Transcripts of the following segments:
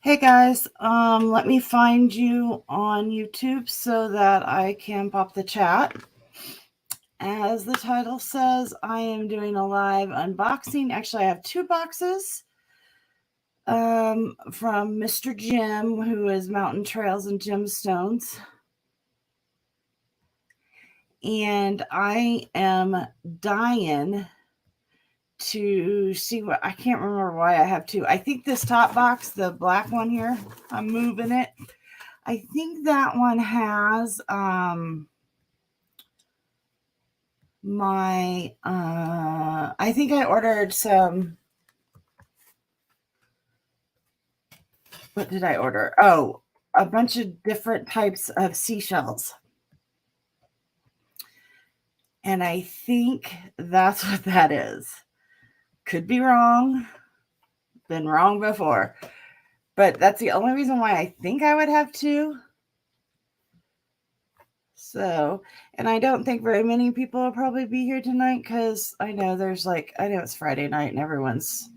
Hey guys, let me find you on YouTube so that I can pop the chat. As the title says, I am doing a live unboxing. Actually, I have two boxes from Mr. Jim, who is Mountain Trails and Gemstones. And I am dying to see what, I can't remember why I have two. I think this top box, the black one here, I'm moving it. I think that one has I think I ordered some. What did I order? Oh, a bunch of different types of seashells. And I think that's what that is. Could be wrong. Been wrong before. But that's the only reason why I think I would have two. So, and I don't think very many people will probably be here tonight because I know it's Friday night and everyone's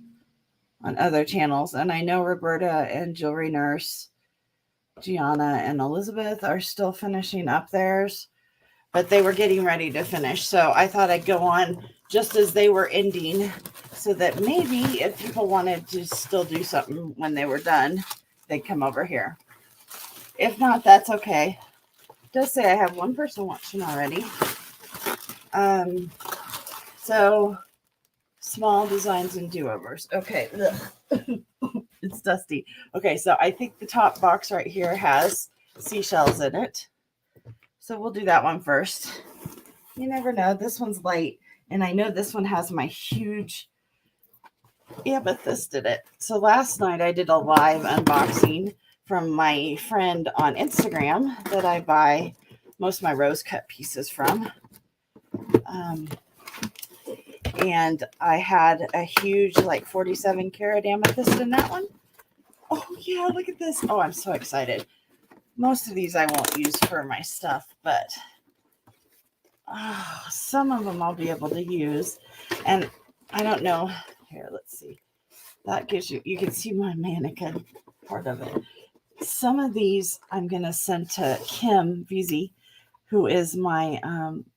on other channels. And I know Roberta and Jewelry Nurse, Gianna and Elizabeth are still finishing up theirs, but they were getting ready to finish. So I thought I'd go on just as they were ending so that maybe if people wanted to still do something when they were done, they'd come over here. If not, that's okay. It does say I have one person watching already. So small designs and do-overs. Okay. It's dusty. Okay, so I think the top box right here has seashells in it. So we'll do that one first. You never know. This one's light. And I know this one has my huge amethyst in it. So last night I did a live unboxing from my friend on Instagram that I buy most of my rose cut pieces from. And I had a huge, like 47 karat amethyst in that one. Oh, yeah, look at this. Oh, I'm so excited. Most of these I won't use for my stuff, but some of them I'll be able to use. And I don't know. Here, let's see. That gives you can see my mannequin part of it. Some of these I'm going to send to Kim VZ, who is my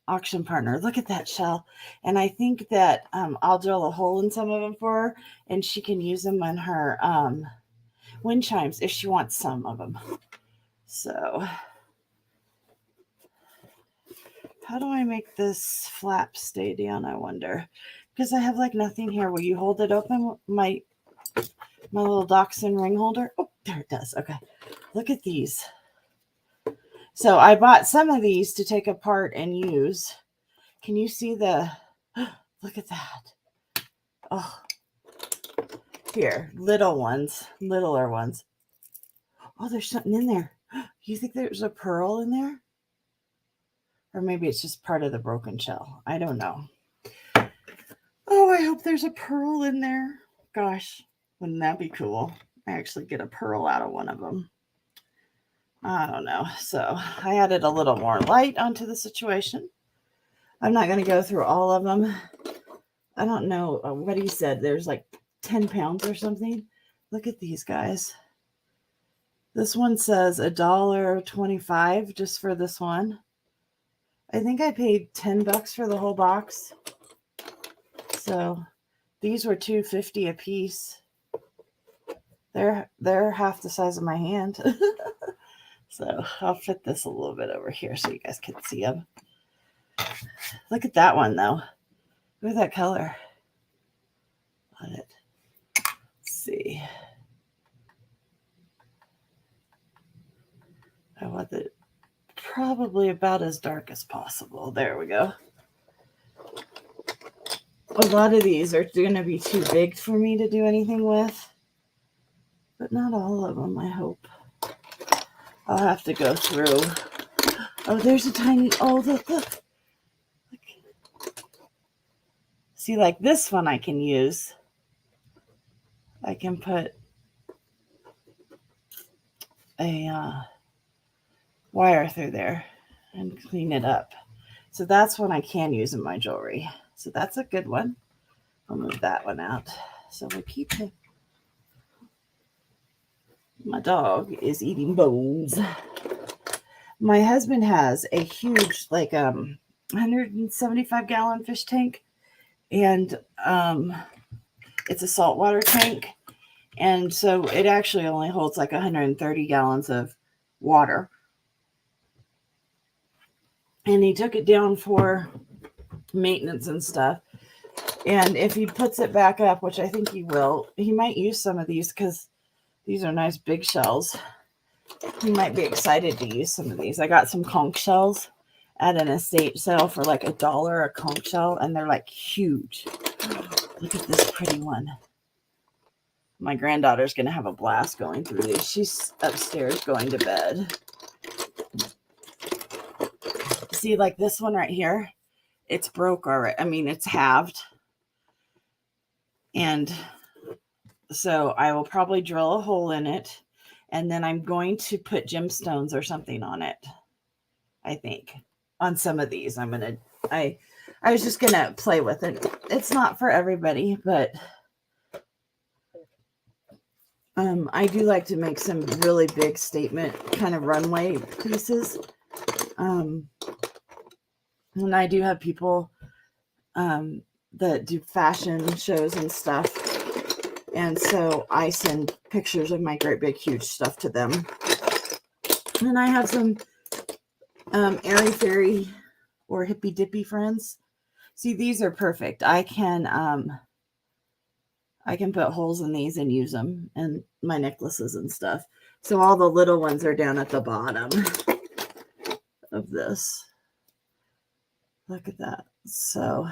auction partner. Look at that shell. And I think that I'll drill a hole in some of them for her, and she can use them on her wind chimes if she wants some of them. So how do I make this flap stay down, I wonder? Because I have like nothing here. Will you hold it open? My little dachshund ring holder. Oh, there it does. Okay. Look at these. So I bought some of these to take apart and use. Can you see the, look at that. Oh, here, littler ones. Oh, there's something in there. You think there's a pearl in there? Or maybe it's just part of the broken shell. I don't know. Oh, I hope there's a pearl in there. Gosh, wouldn't that be cool? I actually get a pearl out of one of them. I don't know. So I added a little more light onto the situation. I'm not going to go through all of them. I don't know what he said. There's like 10 pounds or something. Look at these guys. This one says $1.25 just for this one. I think I paid $10 for the whole box. So these were $2.50 a piece. They're half the size of my hand. So I'll fit this a little bit over here so you guys can see them. Look at that one though. Look at that color on it. Let's see. I want it probably about as dark as possible. There we go. A lot of these are going to be too big for me to do anything with, but not all of them, I hope. I'll have to go through. Oh, there's a tiny, oh, look. See, like this one I can use. I can put a wire through there and clean it up. So that's one I can use in my jewelry. So that's a good one. I'll move that one out. So we'll keep it. My dog is eating bones. My husband has a huge, like 175-gallon fish tank, and it's a saltwater tank, and so it actually only holds like 130 gallons of water. And he took it down for maintenance and stuff. And if he puts it back up, which I think he will, he might use some of these because these are nice big shells. He might be excited to use some of these. I got some conch shells at an estate sale for like $1 a conch shell, and they're like huge. Look at this pretty one. My granddaughter's going to have a blast going through these. She's upstairs going to bed. See, like this one right here, it's broke already. I mean, it's halved. And so I will probably drill a hole in it, and then I'm going to put gemstones or something on it. I think on some of these, I was just going to play with it. It's not for everybody, but I do like to make some really big statement kind of runway pieces. And I do have people that do fashion shows and stuff. And so I send pictures of my great big huge stuff to them. And I have some airy fairy or hippy dippy friends. See, these are perfect. I can put holes in these and use them in my necklaces and stuff. So all the little ones are down at the bottom of this. Look at that. So,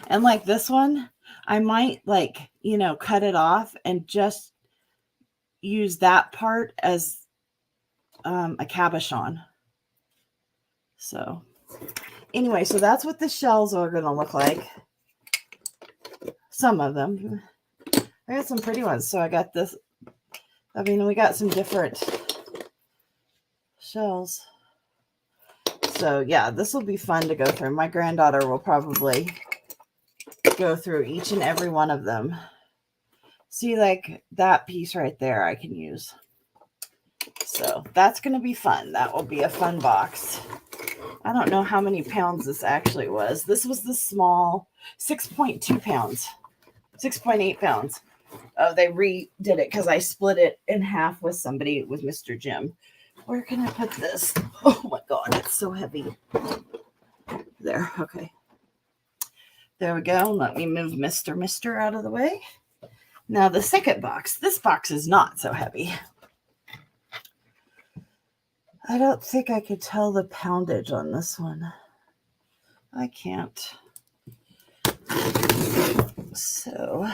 and like this one, I might cut it off and just use that part as a cabochon. So anyway, so that's what the shells are going to look like. Some of them. I got some pretty ones. So I got this. I mean, we got some different shells. So yeah, this will be fun to go through. My granddaughter will probably go through each and every one of them. See, like that piece right there I can use. So that's going to be fun. That will be a fun box. I don't know how many pounds this actually was. This was the small 6.2 pounds, 6.8 pounds. Oh, they redid it because I split it in half with somebody, with Mr. Jim. Where can I put this? Oh my God, it's so heavy. There, okay. There we go. Let me move Mr. out of the way. Now the second box. This box is not so heavy. I don't think I could tell the poundage on this one. I can't. So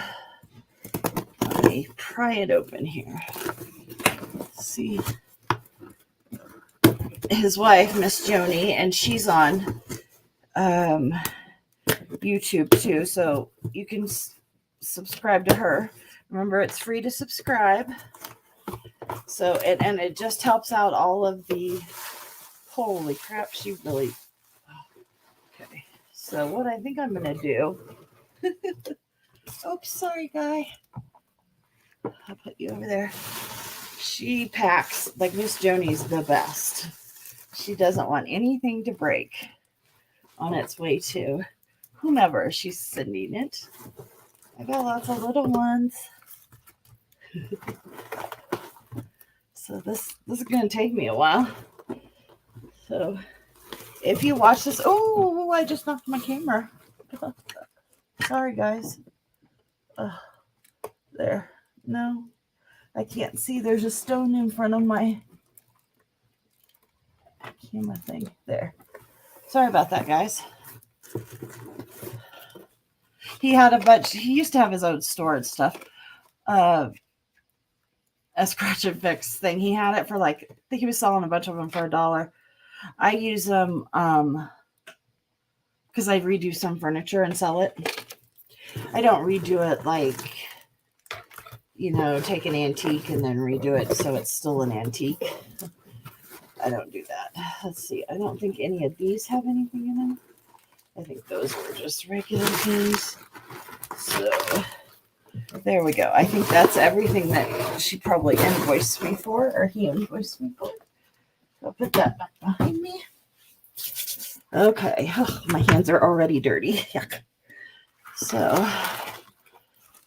let me pry it open here. Let's see. His wife, Miss Joni, and she's on YouTube too, so you can subscribe to her. Remember, it's free to subscribe. So it just helps out all of the. Holy crap, she really. Okay, so what I think I'm gonna do. Oops, sorry, guy. I'll put you over there. She packs like Miss Joni's the best. She doesn't want anything to break on its way to whomever she's sending it. I got lots of little ones. So this is going to take me a while. So if you watch this, oh, I just knocked my camera. Sorry, guys. There. No, I can't see. There's a stone in front of my camera thing. There. Sorry about that, guys. He had a bunch. He used to have his own storage stuff. A scratch and fix thing. He had it for like, I think he was selling a bunch of them for $1. I use them because I redo some furniture and sell it. I don't redo it like, take an antique and then redo it so it's still an antique. I don't do that. Let's see. I don't think any of these have anything in them. I think those were just regular things. So There we go. I think that's everything that she probably invoiced me for, or he invoiced me for. I'll put that back behind me. Okay. Oh, my hands are already dirty. Yuck. So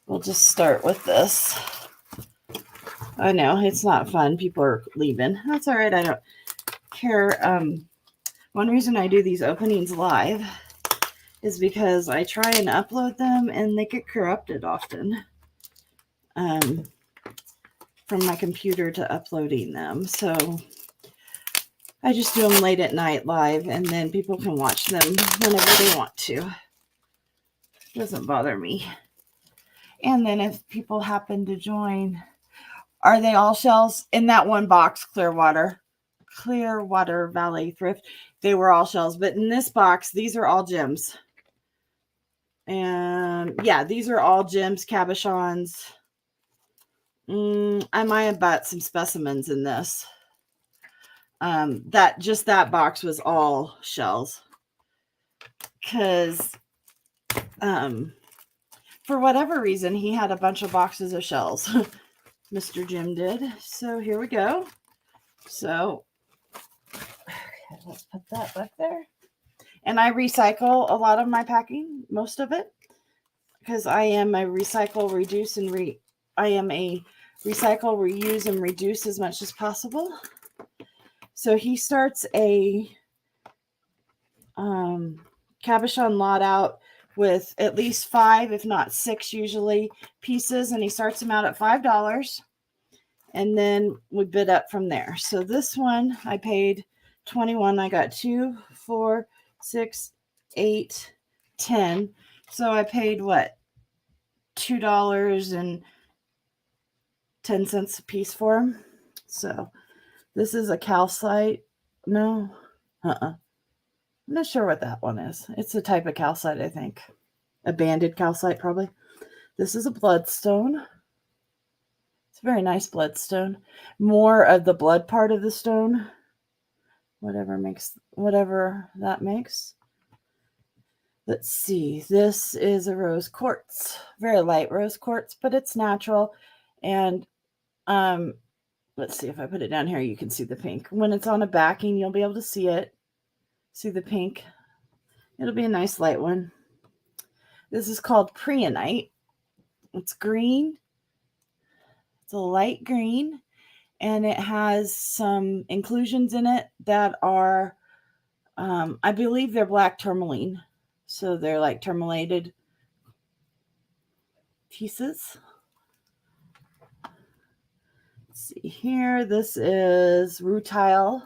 we'll just start with this. I know it's not fun. People are leaving. That's all right. I don't care. One reason I do these openings live is because I try and upload them and they get corrupted often from my computer to uploading them. So I just do them late at night live, and then people can watch them whenever they want to. It doesn't bother me. And then if people happen to join, are they all shells? In that one box, Clearwater Valley Thrift, they were all shells. But in this box, these are all gems. And yeah, these are all gems, cabochons. I might have bought some specimens in this. That box was all shells. Because for whatever reason, he had a bunch of boxes of shells. Mr. Jim did. So here we go. So okay, let's put that back there. And I recycle a lot of my packing, most of it, because I am a recycle, reduce, and recycle, reuse, and reduce as much as possible. So he starts a cabochon lot out with at least 5, if not 6 usually, pieces, and he starts them out at $5, and then we bid up from there. So this one I paid $21. I got 2, 4, 6, 8, 10. So I paid what, $2.10 a piece for them. So this is a calcite. No, I'm not sure what that one is. It's a type of calcite, I think. A banded calcite, probably. This is a bloodstone. It's a very nice bloodstone. More of the blood part of the stone. Whatever that makes. Let's see. This is a rose quartz. Very light rose quartz, but it's natural. And let's see if I put it down here, you can see the pink. When it's on a backing, you'll be able to see it. See the pink? It'll be a nice light one. This is called Priyanite. It's green. It's a light green, and it has some inclusions in it that are, I believe they're black tourmaline. So they're like tourmalated pieces. Let's see here. This is Rutile,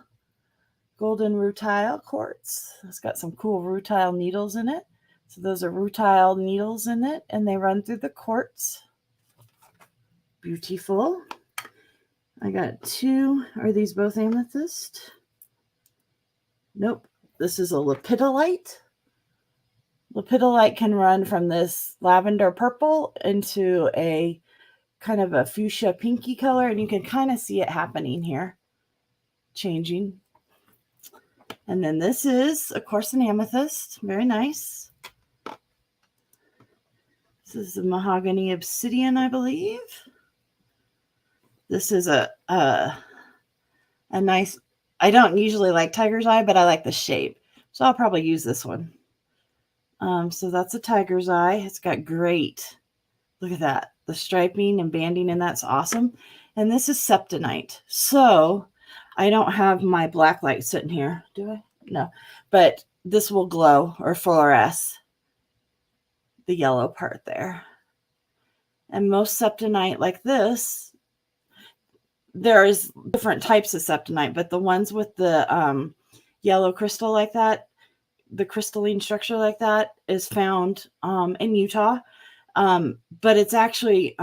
golden Rutile quartz. It's got some cool Rutile needles in it. So those are Rutile needles in it, and they run through the quartz. Beautiful. I got 2. Are these both amethyst? Nope. This is a lepidolite. Lepidolite can run from this lavender purple into a kind of a fuchsia pinky color, and you can kind of see it happening here, changing. And then this is, of course, an amethyst. Very nice. This is a Mahogany Obsidian, I believe. This is a nice, I don't usually like tiger's eye, but I like the shape. So I'll probably use this one. So that's a tiger's eye. It's got great, look at that. The striping and banding, and that's awesome. And this is Septonite. So I don't have my black light sitting here, do I? No, but this will glow or fluoresce the yellow part there. And most Septonite like this, there's different types of Septonite, but the ones with the yellow crystal like that, the crystalline structure like that, is found in Utah. But it's actually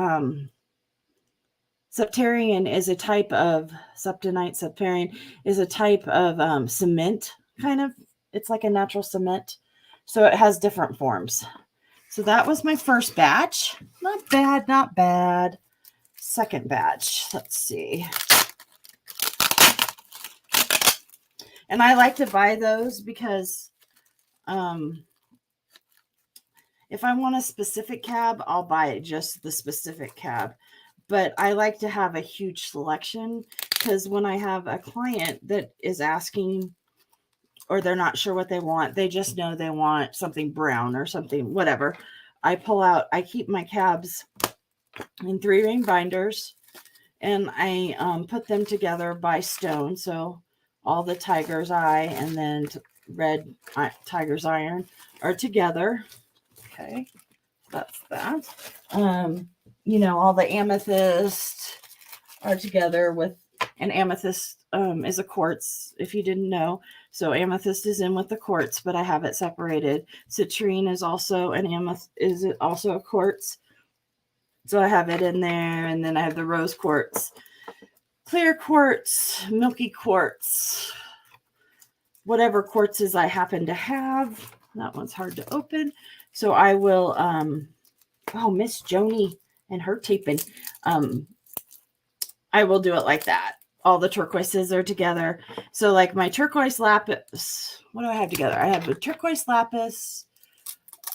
Septarian is a type of Septonite. Septarian is a type of cement, kind of. It's like a natural cement. So it has different forms. So that was my first batch. Not bad, not bad. Second batch. Let's see. And I like to buy those because If I want a specific cab, I'll buy just the specific cab. But I like to have a huge selection, because when I have a client that is asking, or they're not sure what they want, they just know they want something brown or something, whatever. I keep my cabs in 3-ring binders, and I put them together by stone. So all the tiger's eye and then red tiger's iron are together. Okay, that's that. All the amethyst are together with, and amethyst is a quartz, if you didn't know. So amethyst is in with the quartz, but I have it separated. Citrine is also a quartz. So I have it in there, and then I have the rose quartz, clear quartz, milky quartz, whatever quartzes I happen to have. That one's hard to open. So I will, Miss Joni and her taping. I will do it like that. All the turquoises are together. So like my turquoise lapis, what do I have together? I have a turquoise lapis,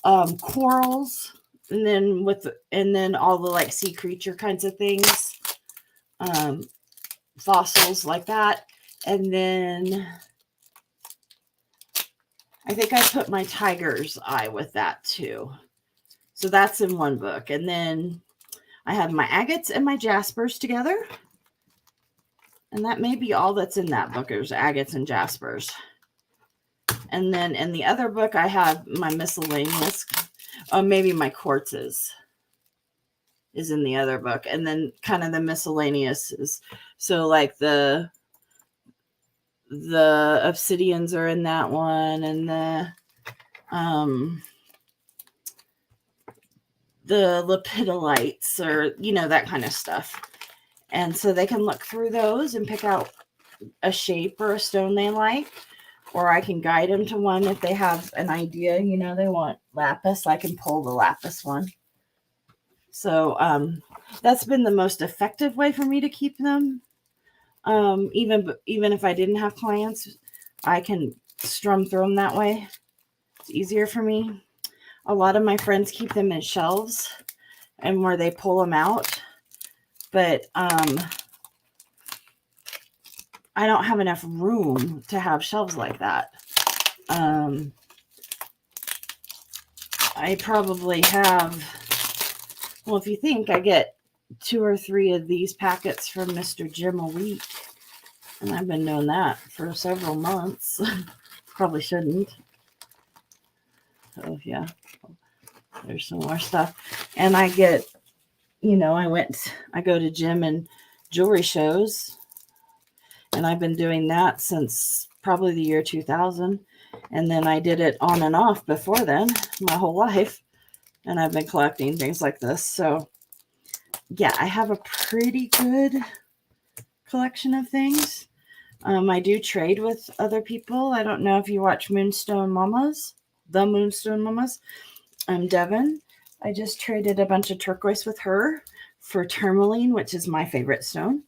corals, and then all the like sea creature kinds of things, fossils like that. And then I think I put my tiger's eye with that too. So that's in one book. And then I have my agates and my jaspers together. And that may be all that's in that book. There's agates and jaspers. And then in the other book, I have my miscellaneous, maybe my quartzes is in the other book. And then kind of the miscellaneous is, so like the obsidians are in that one, and the lepidolites, or, that kind of stuff. And so they can look through those and pick out a shape or a stone they like, or I can guide them to one if they have an idea, they want lapis. I can pull the lapis one. So that's been the most effective way for me to keep them. Even if I didn't have clients, I can strum through them that way. It's easier for me. A lot of my friends keep them in shelves and where they pull them out. But I don't have enough room to have shelves like that. I probably have, well, if you think, I get 2 or 3 of these packets from Mr. Jim a week. And I've been doing that for several months. Probably shouldn't. So yeah, there's some more stuff. And I get, I go to gym and jewelry shows, and I've been doing that since probably the year 2000. And then I did it on and off before then, my whole life. And I've been collecting things like this. So yeah, I have a pretty good collection of things. I do trade with other people. I don't know if you watch Moonstone Mamas, the Moonstone Mamas. Devin. I just traded a bunch of turquoise with her for tourmaline, which is my favorite stone.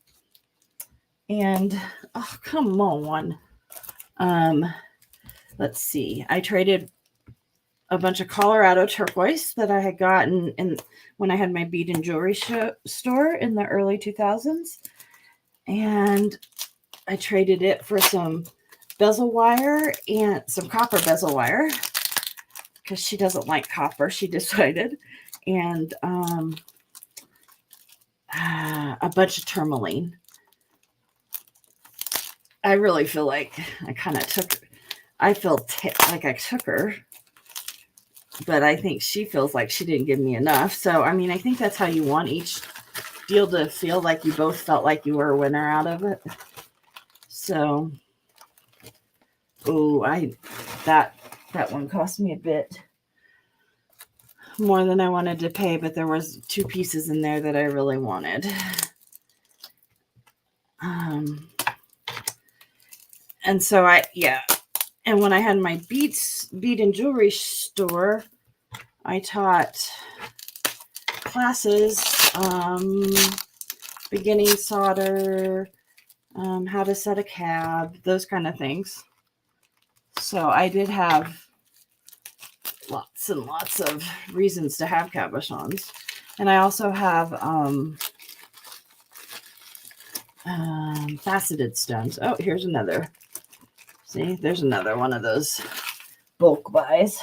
And, oh, come on. Let's see. I traded a bunch of Colorado turquoise that I had gotten when I had my bead and jewelry store in the early 2000s. And I traded it for some bezel wire and some copper bezel wire, because she doesn't like copper, she decided. And a bunch of tourmaline. I really feel like I kind of took, like I took her, but I think she feels like she didn't give me enough. So, I mean, I think that's how you want each deal to feel, like you both felt like you were a winner out of it. So, that one cost me a bit more than I wanted to pay, but there was 2 pieces in there that I really wanted. And so and when I had my bead and jewelry store, I taught classes, beginning solder, how to set a cab, those kind of things. So I did have lots and lots of reasons to have cabochons. And I also have faceted stones. Oh, here's another. See, there's another one of those bulk buys.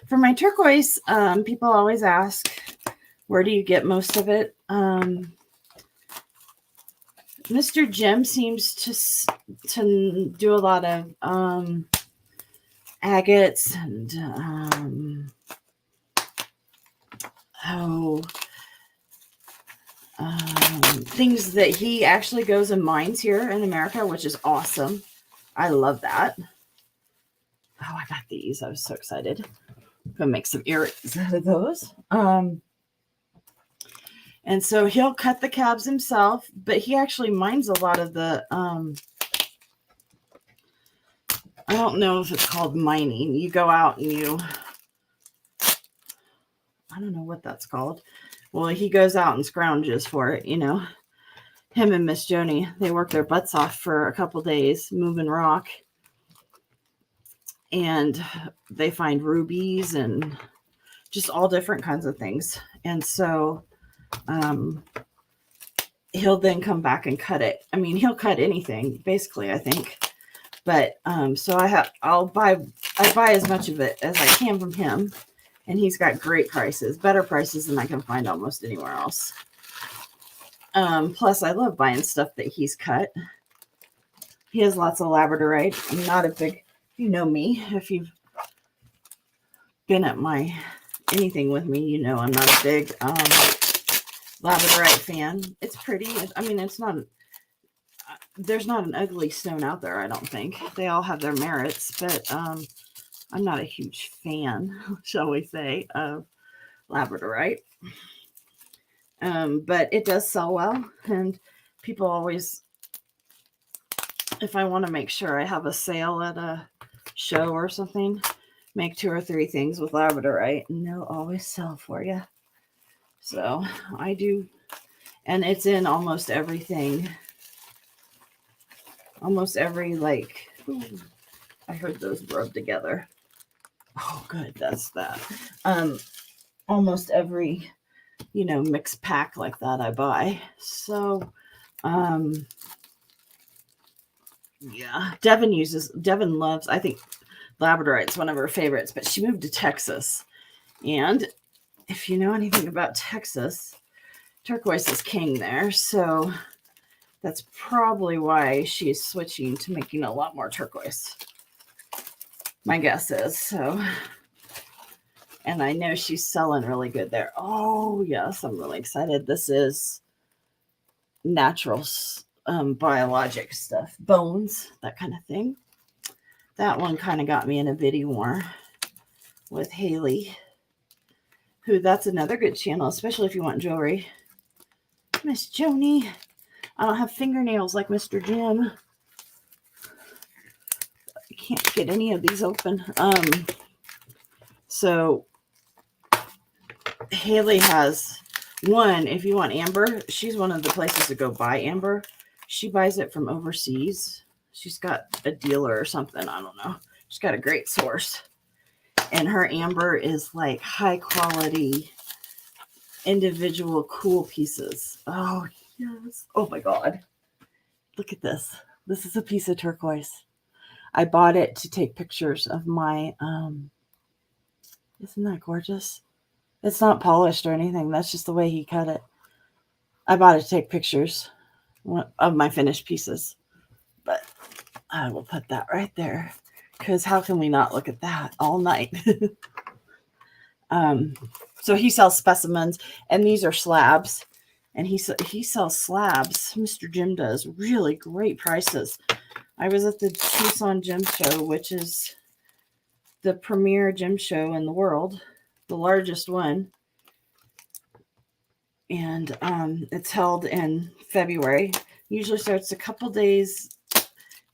For my turquoise, people always ask, where do you get most of it? Mr. Jim seems to do a lot of agates and things that he actually goes and mines here in America, which is awesome. I love that. Oh, I got these. I was so excited. I'm gonna make some earrings out of those. And so he'll cut the cabs himself, but he actually mines a lot of the I don't know if it's called mining. You go out and I don't know what that's called. Well, he goes out and scrounges for it, Him and Miss Joni, they work their butts off for a couple days moving rock. And they find rubies and just all different kinds of things. And so he'll then come back and cut it. I mean, he'll cut anything, basically, I think. But so I buy as much of it as I can from him. And he's got great prices, better prices than I can find almost anywhere else. Plus, I love buying stuff that he's cut. He has lots of labradorite. I'm not a big, you know me, if you've been at anything with me, I'm not a big labradorite fan. It's pretty. I mean, there's not an ugly stone out there, I don't think. They all have their merits, but I'm not a huge fan, shall we say, of labradorite. But it does sell well, and people always, if I want to make sure I have a sale at a show or something, make 2 or 3 things with labradorite, and they'll always sell for you. So I do, and it's in almost everything. Almost every, I heard those rub together. Oh, good, that's that. Almost every, mixed pack like that I buy. So, yeah, Devin loves, I think labradorite's one of her favorites, but she moved to Texas. And if you know anything about Texas, turquoise is king there. So that's probably why she's switching to making a lot more turquoise. My guess is. So, and I know she's selling really good there. Oh, yes, I'm really excited. This is natural, biologic stuff. Bones, that kind of thing. That one kind of got me in a video war with Haley, that's another good channel, especially if you want jewelry. Miss Joni. I don't have fingernails like Mr. Jim. I can't get any of these open. So Haley has one, if you want amber, she's one of the places to go buy amber. She buys it from overseas. She's got a dealer or something. I don't know. She's got a great source. And her amber is like high quality, individual cool pieces. Oh, yes. Oh my God. Look at this. This is a piece of turquoise. I bought it to take pictures of my, isn't that gorgeous? It's not polished or anything. That's just the way he cut it. I bought it to take pictures of my finished pieces. But I will put that right there. Because how can we not look at that all night? So he sells specimens. And these are slabs. And he sells slabs. Mr. Jim does really great prices. I was at the Tucson Gem Show, which is the premier gem show in the world, the largest one. And it's held in February. Usually starts a couple days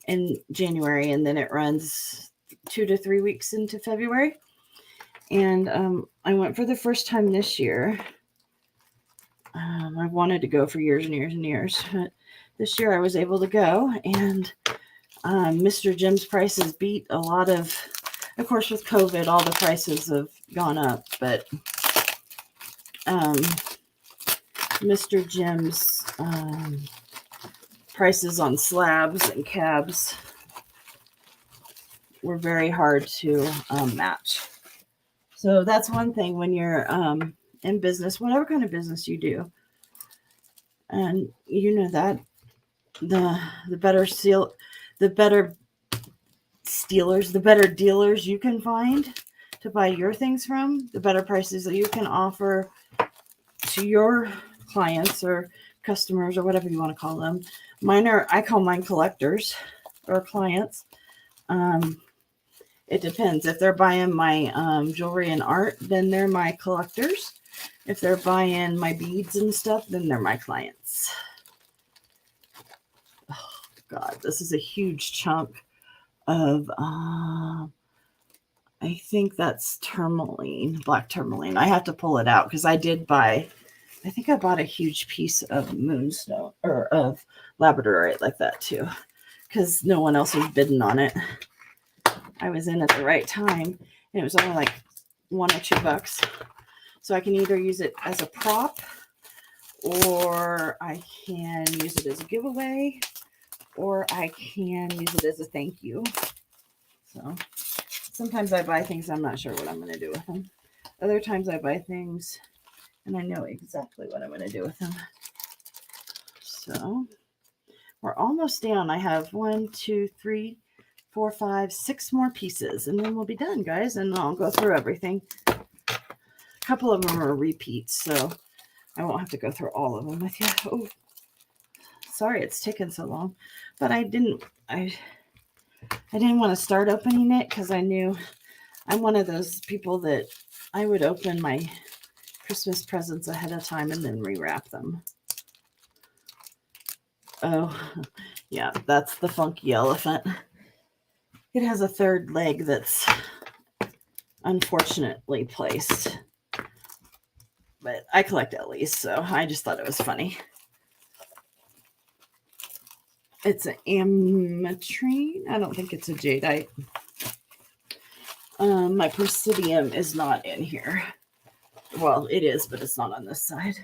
in January, and then it runs 2 to 3 weeks into February. And I went for the first time this year. I wanted to go for years and years and years, but this year I was able to go, and Mr. Jim's prices beat a lot of Of course, with COVID, all the prices have gone up, but Mr. Jim's prices on slabs and cabs were very hard to match. So that's one thing when you're in business, whatever kind of business you do, and you know that the better dealers you can find to buy your things from, the better prices that you can offer to your clients or customers or whatever you want to call them. I call mine collectors or clients. It depends. If they're buying my jewelry and art, then they're my collectors. If they're buying my beads and stuff, then they're my clients. Oh, God, this is a huge chunk of, I think that's tourmaline, black tourmaline. I have to pull it out because I think I bought a huge piece of moonstone or of labradorite like that too, because no one else was bidding on it. I was in at the right time, and it was only like $1 or $2. So I can either use it as a prop, or I can use it as a giveaway, or I can use it as a thank you. So sometimes I buy things I'm not sure what I'm going to do with them. Other times I buy things and I know exactly what I'm going to do with them. So we're almost down. I have 1, 2, 3, 4, 5, 6 more pieces, and then we'll be done, guys, and I'll go through everything. A couple of them are repeats, so I won't have to go through all of them with you. Oh, sorry it's taken so long, but I didn't want to start opening it because I knew I'm one of those people that I would open my Christmas presents ahead of time and then rewrap them. Oh, yeah, that's the funky elephant. It has a third leg that's unfortunately placed. But I collect Ellie's, so I just thought it was funny. It's an ametrine. I don't think it's a jadeite. My Presidium is not in here. Well, it is, but it's not on this side.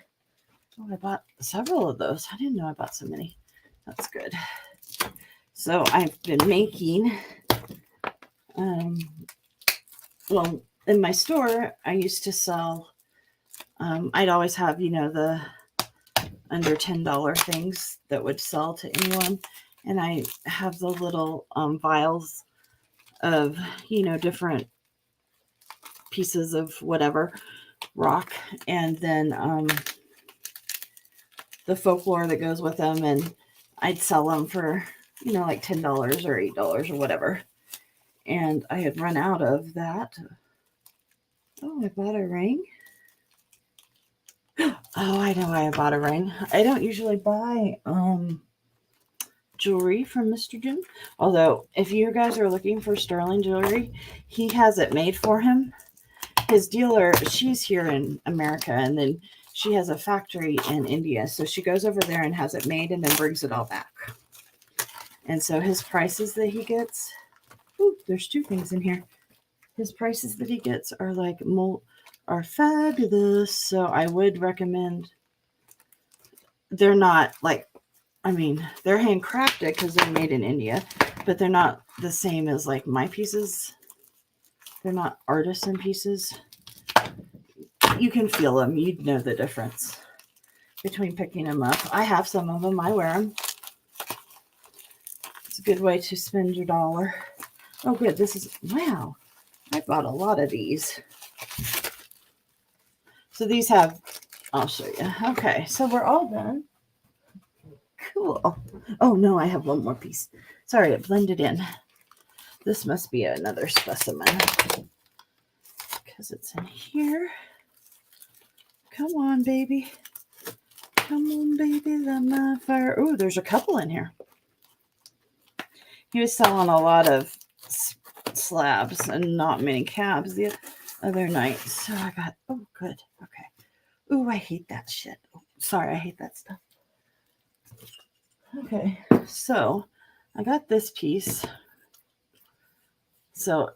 Oh, I bought several of those. I didn't know I bought so many. That's good. So I've been making, well, in my store, I used to sell, I'd always have, the under $10 things that would sell to anyone. And I have the little vials of, different pieces of whatever rock. And then the folklore that goes with them. And I'd sell them for, like $10 or $8 or whatever. And I had run out of that. Oh, I bought a ring. Oh, I know why I bought a ring. I don't usually buy jewelry from Mr. Jim. Although, if you guys are looking for sterling jewelry, he has it made for him. His dealer, she's here in America, and then she has a factory in India. So she goes over there and has it made and then brings it all back. And so his prices that he gets, ooh, there's 2 things in here. His prices that he gets are like are fabulous. So I would recommend. They're not like, they're handcrafted because they're made in India, but they're not the same as like my pieces. They're not artisan pieces. You can feel them. You'd know the difference between picking them up. I have some of them. I wear them. It's a good way to spend your dollar. Oh, good. Wow. I bought a lot of these. So these have, I'll show you. Okay, so we're all done. Cool. Oh, no, I have one more piece. Sorry, it blended in. This must be another specimen because it's in here. Come on, baby. Come on, baby, light my fire. Oh, there's a couple in here. He was selling a lot of slabs and not many cabs the other night. So I got, oh, good. Okay. Oh, I hate that shit. Oh, sorry, I hate that stuff. Okay, so I got this piece. So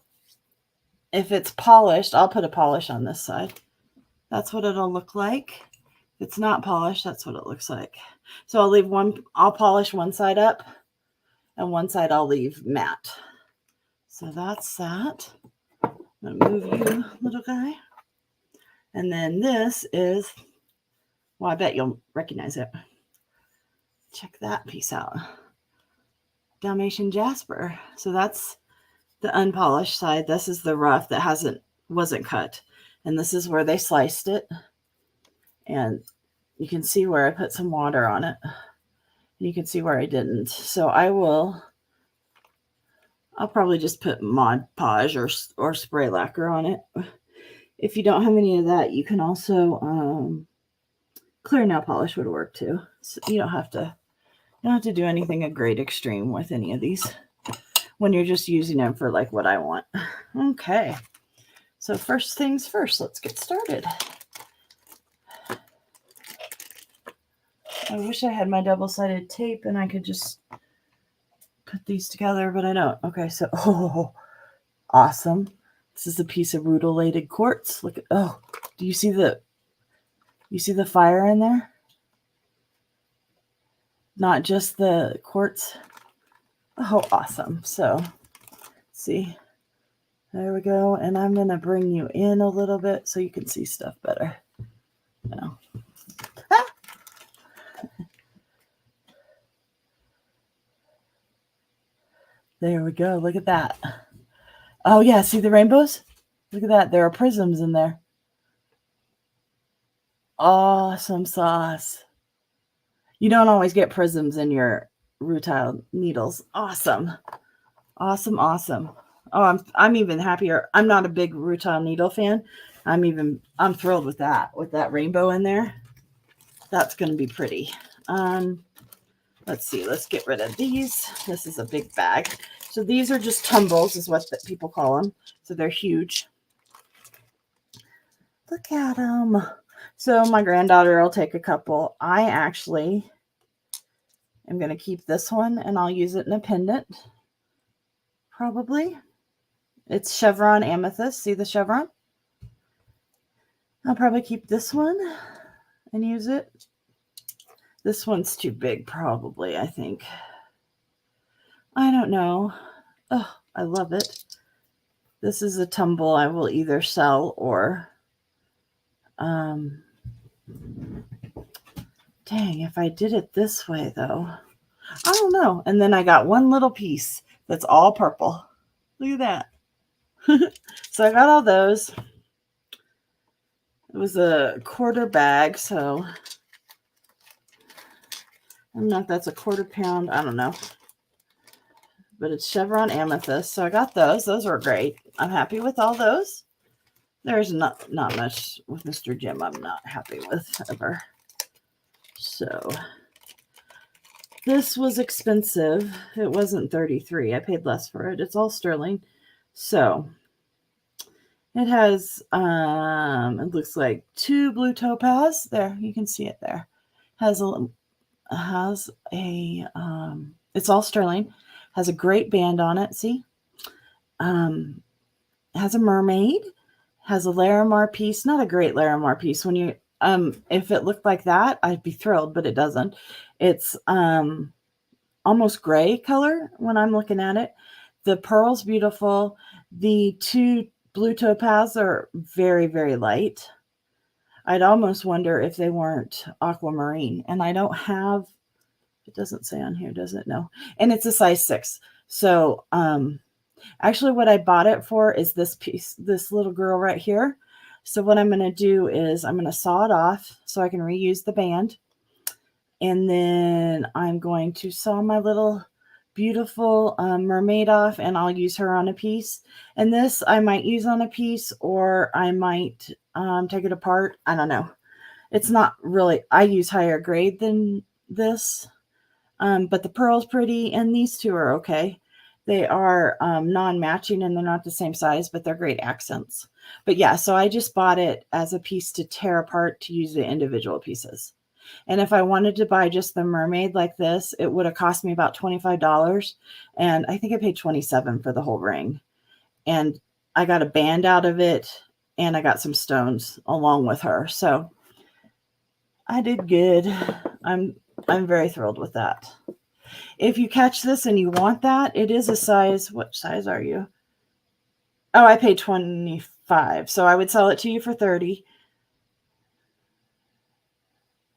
if it's polished, I'll put a polish on this side. That's what it'll look like. If it's not polished, that's what it looks like. So I'll polish one side up and one side I'll leave matte. So that's that. I'm gonna move you, little guy. And then this is, well, I bet you'll recognize it. Check that piece out. Dalmatian jasper. So that's the unpolished side. This is the rough that wasn't cut. And this is where they sliced it. And you can see where I put some water on it. You can see where I didn't. So I'll probably just put Mod Podge or spray lacquer on it. If you don't have any of that, you can also clear nail polish would work too. So you don't have to do anything a great extreme with any of these when you're just using them for like what I want. Okay. So first things first, let's get started. I wish I had my double-sided tape and I could just put these together, but I don't. Okay, so, awesome. This is a piece of Rutilated Quartz. Look at, do you see the fire in there? Not just the quartz. Oh, awesome. So, see, there we go. And I'm going to bring you in a little bit so you can see stuff better. There we go. Look at that. Oh, yeah. See the rainbows? Look at that. There are prisms in there. Awesome sauce. You don't always get prisms in your rutile needles. Awesome. Awesome, awesome. Oh, I'm even happier. I'm not a big rutile needle fan. I'm thrilled with that rainbow in there. That's going to be pretty. Let's see. Let's get rid of these. This is a big bag. So these are just tumbles is what people call them. So they're huge. Look at them. So my granddaughter will take a couple. I actually am going to keep this one and I'll use it in a pendant. Probably. It's Chevron Amethyst. See the chevron? I'll probably keep this one and use it. This one's too big, probably, I think. I don't know. Oh, I love it. This is a tumble I will either sell or... dang, if I did it this way, though. I don't know. And then I got one little piece that's all purple. Look at that. So I got all those. It was a quarter bag, so... I don't know if that's a quarter pound. I don't know. But it's Chevron Amethyst. So I got those. Those were great. I'm happy with all those. There's not much with Mr. Jim I'm not happy with ever. So this was expensive. It wasn't $33. I paid less for it. It's all sterling. So it has, it looks like 2 blue topaz. There, you can see it there. Has a it's all sterling, has a great band on it. See, has a mermaid, has a Larimar piece, not a great Larimar piece. When you if it looked like that, I'd be thrilled, but it doesn't. It's almost gray color when I'm looking at it. The pearl's beautiful. The 2 blue topaz are very, very light. I'd almost wonder if they weren't aquamarine. And I don't have, it doesn't say on here, does it? No. And it's a size 6. So actually what I bought it for is this piece, this little girl right here. So what I'm going to do is I'm going to saw it off so I can reuse the band. And then I'm going to saw my little beautiful mermaid off, and I'll use her on a piece. And this I might use on a piece, or I might take it apart. I don't know. It's not really, I use higher grade than this, but the pearl's pretty, and these 2 are okay. They are non-matching, and they're not the same size, but they're great accents. But yeah, so I just bought it as a piece to tear apart to use the individual pieces. And if I wanted to buy just the mermaid like this, it would have cost me about $25. And I think I paid $27 for the whole ring. And I got a band out of it, and I got some stones along with her. So I did good. I'm very thrilled with that. If you catch this and you want that, it is a size. What size are you? Oh, I paid 25. So I would sell it to you for 30.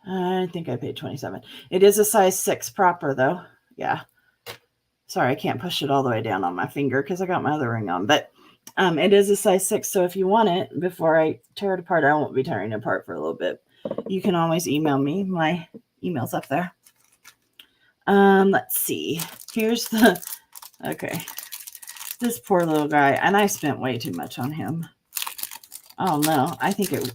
I think I paid 27. It is a size 6 proper though. Yeah. Sorry, I can't push it all the way down on my finger because I got my other ring on. But it is a size 6. So if you want it, before I tear it apart, I won't be tearing it apart for a little bit. You can always email me. My email's up there. Let's see. Here's the, okay. This poor little guy, and I spent way too much on him. Oh no, I think it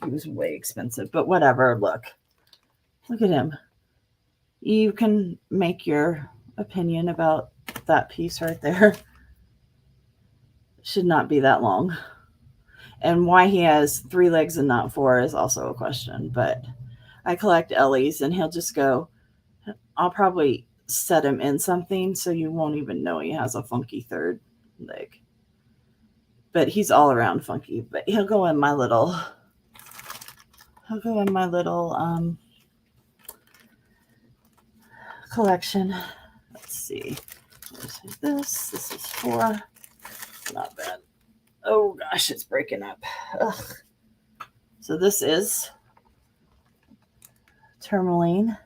was way expensive, but whatever. Look at him. You can make your opinion about that piece right there. Should not be that long. And why he has 3 legs and not 4 is also a question, but I collect Ellies and he'll just go, I'll probably set him in something so you won't even know he has a funky 3rd leg. But he's all around funky. But he'll go in my little collection. Let's see. This is 4. Not bad. Oh gosh, it's breaking up. Ugh. So this is Tourmaline.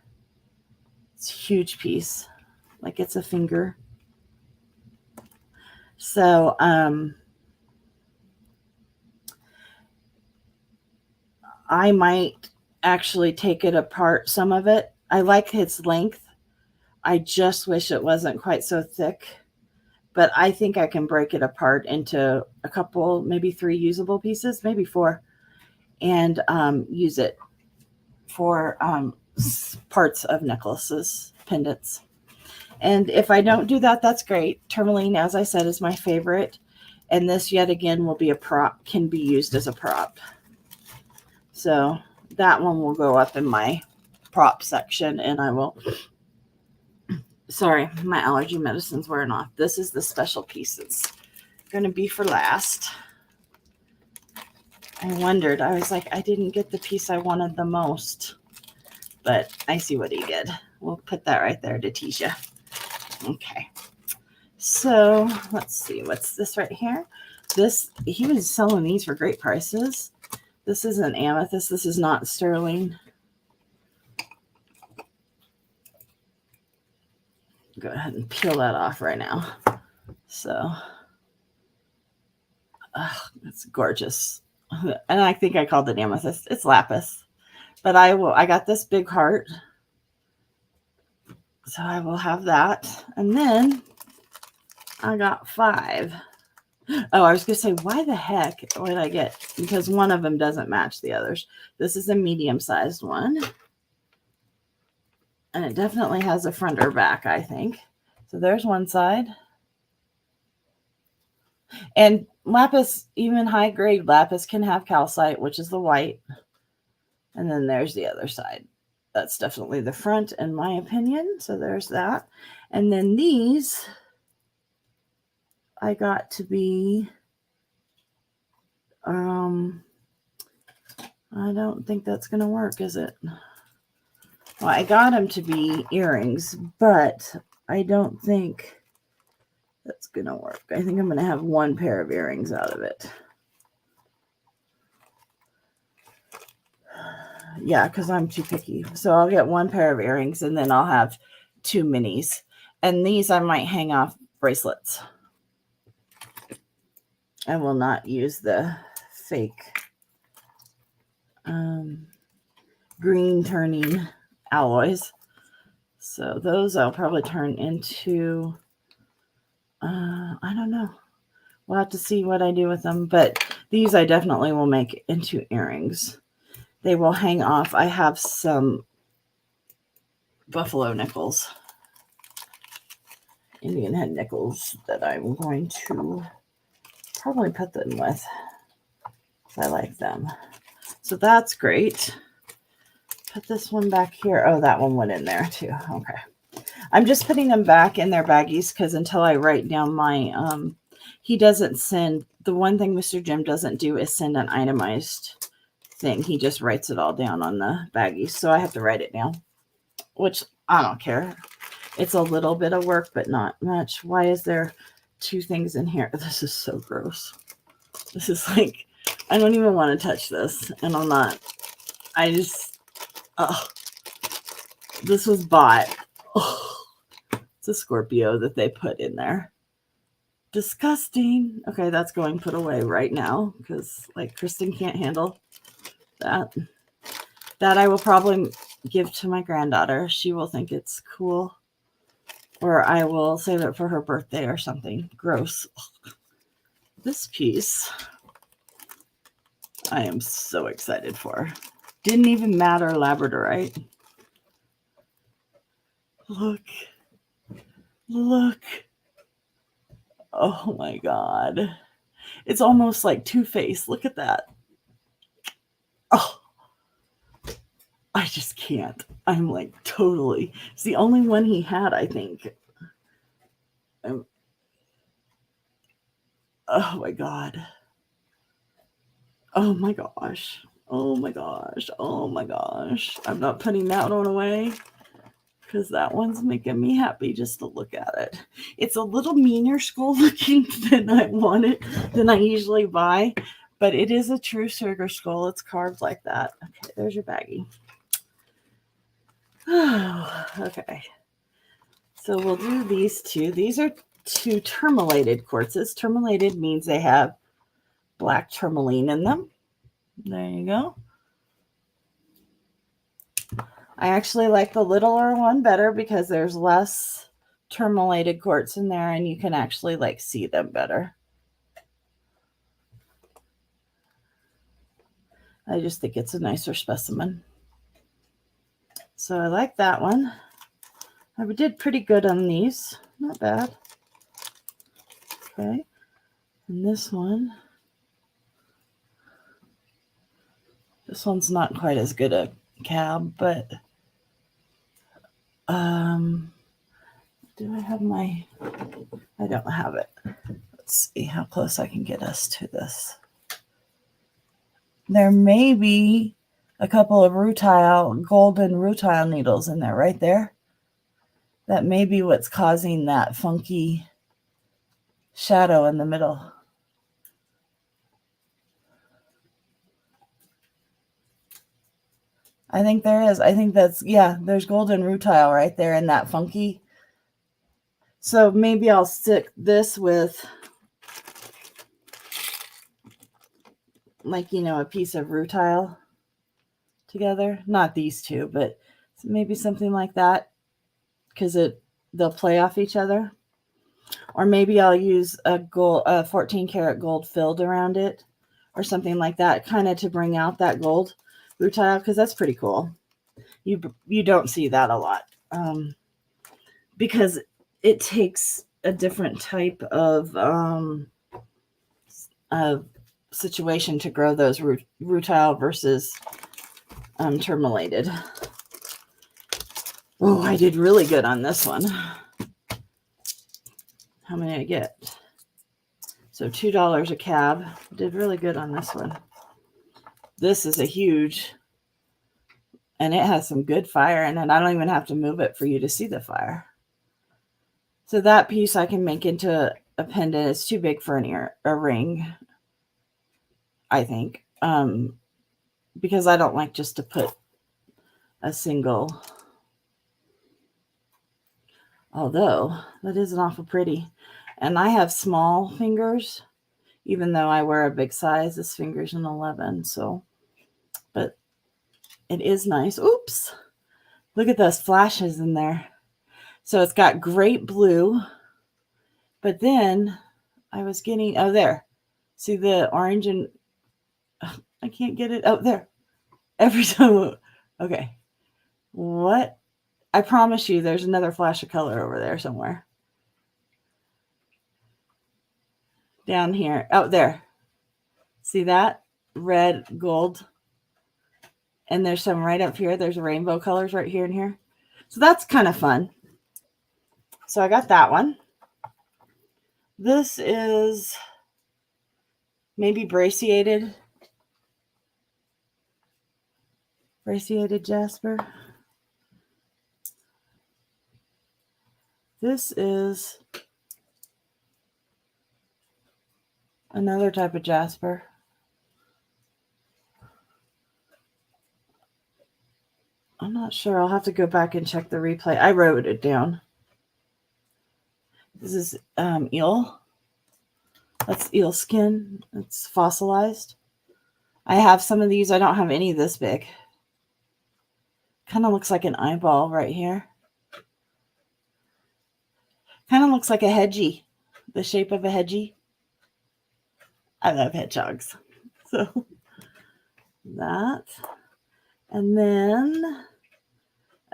It's a huge piece. Like it's a finger. So I might actually take it apart, some of it. I like its length. I just wish it wasn't quite so thick. But I think I can break it apart into a couple, maybe 3 usable pieces, maybe 4, and use it for parts of necklaces, pendants. And if I don't do that, that's great. Tourmaline, as I said, is my favorite. And this, yet again, will be a prop, can be used as a prop. So that one will go up in my prop section, and I will... Sorry, my allergy medicine's wearing off. This is the special piece that's going to be for last. I wondered. I was like, I didn't get the piece I wanted the most. But I see what he did. We'll put that right there to tease you. Okay. So, let's see. What's this right here? This, he was selling these for great prices. This is an amethyst. This is not sterling. Go ahead and peel that off right now. So, it's gorgeous. And I think I called it amethyst. It's lapis. But I got this big heart. So I will have that. And then I got 5. Oh, I was going to say, why the heck would I get? Because one of them doesn't match the others. This is a medium-sized one. And it definitely has a front or back, I think. So there's one side. And lapis, even high-grade lapis, can have calcite, which is the white. And then there's the other side. That's definitely the front, in my opinion. So there's that. And then these, I got to be... I don't think that's going to work, is it? Well, I got them to be earrings, but I don't think that's going to work. I think I'm going to have 1 pair of earrings out of it. Yeah, because I'm too picky. So I'll get 1 pair of earrings, and then I'll have 2 minis. And these I might hang off bracelets. I will not use the fake green turning alloys. So those I'll probably turn into, I don't know. We'll have to see what I do with them. But these I definitely will make into earrings. They will hang off. I have some buffalo nickels, Indian head nickels, that I'm going to probably put them with. I like them. So that's great. Put this one back here. Oh, that one went in there too. Okay. I'm just putting them back in their baggies because until I write down my, he doesn't send the one thing Mr. Jim doesn't do is send an itemized thing. He just writes it all down on the baggies. So I have to write it down, which I don't care. It's a little bit of work, but not much. Why is there 2 things in here? This is so gross. This is like, I don't even want to touch this. And I'm not. I just, this was bought. Oh, it's a Scorpio that they put in there. Disgusting. Okay, that's going put away right now because like Kristen can't handle that. That I will probably give to my granddaughter. She will think it's cool. Or I will save it for her birthday or something. Gross. This piece I am so excited for. Didn't even matter labradorite. Look. Look. Oh my God. It's almost like Two-Face. Look at that. Oh. I just can't. I'm like totally. It's the only one he had, I think. Oh my God. Oh my gosh. Oh my gosh. Oh my gosh. I'm not putting that one away because that one's making me happy just to look at it. It's a little meaner skull looking than I usually buy, but it is a true sugar skull. It's carved like that. Okay, there's your baggie. Oh, okay. So we'll do these 2. These are 2 tourmalated quartzes. Tourmalated means they have black tourmaline in them. There you go. I actually like the littler one better because there's less tourmalated quartz in there and you can actually like see them better. I just think it's a nicer specimen. So I like that one. I did pretty good on these. Not bad. Okay. And this one's not quite as good a cab, but do I have my, I don't have it. Let's see how close I can get us to this. There may be a couple of golden rutile needles in there, right there. That may be what's causing that funky shadow in the middle. I think there is. I think that's, yeah, there's golden rutile right there in that funky. So maybe I'll stick this with like, a piece of rutile together. Not these 2, but maybe something like that because they'll play off each other. Or maybe I'll use a 14 karat gold filled around it or something like that, kind of to bring out that gold rutile because that's pretty cool. You don't see that a lot because it takes a different type of situation to grow those rutile versus tourmalated. Oh, I did really good on this one. How many did I get? So $2 a cab. Did really good on this one. This is a huge, and it has some good fire in it. I don't even have to move it for you to see the fire. So that piece I can make into a pendant. It's too big for a ring, I think, because I don't like just to put a single. Although that isn't awful pretty. And I have small fingers, even though I wear a big size. This finger's an 11, so, but it is nice. Oops. Look at those flashes in there. So it's got great blue, but then I was getting, oh, there. See the orange and, I can't get it. Oh, there. Every time. Okay. What? I promise you there's another flash of color over there somewhere. Down here. Oh, there. See that? Red, gold. And there's some right up here. There's rainbow colors right here and here. So that's kind of fun. So I got that one. This is Maybe brachiated jasper. This is another type of jasper. I'm not sure. I'll have to go back and check the replay. I wrote it down. This is eel. That's eel skin. It's fossilized. I have some of these. I don't have any this big. Kind of looks like an eyeball right here. Kind of looks like a hedgie. The shape of a hedgie. I love hedgehogs. So that. And then,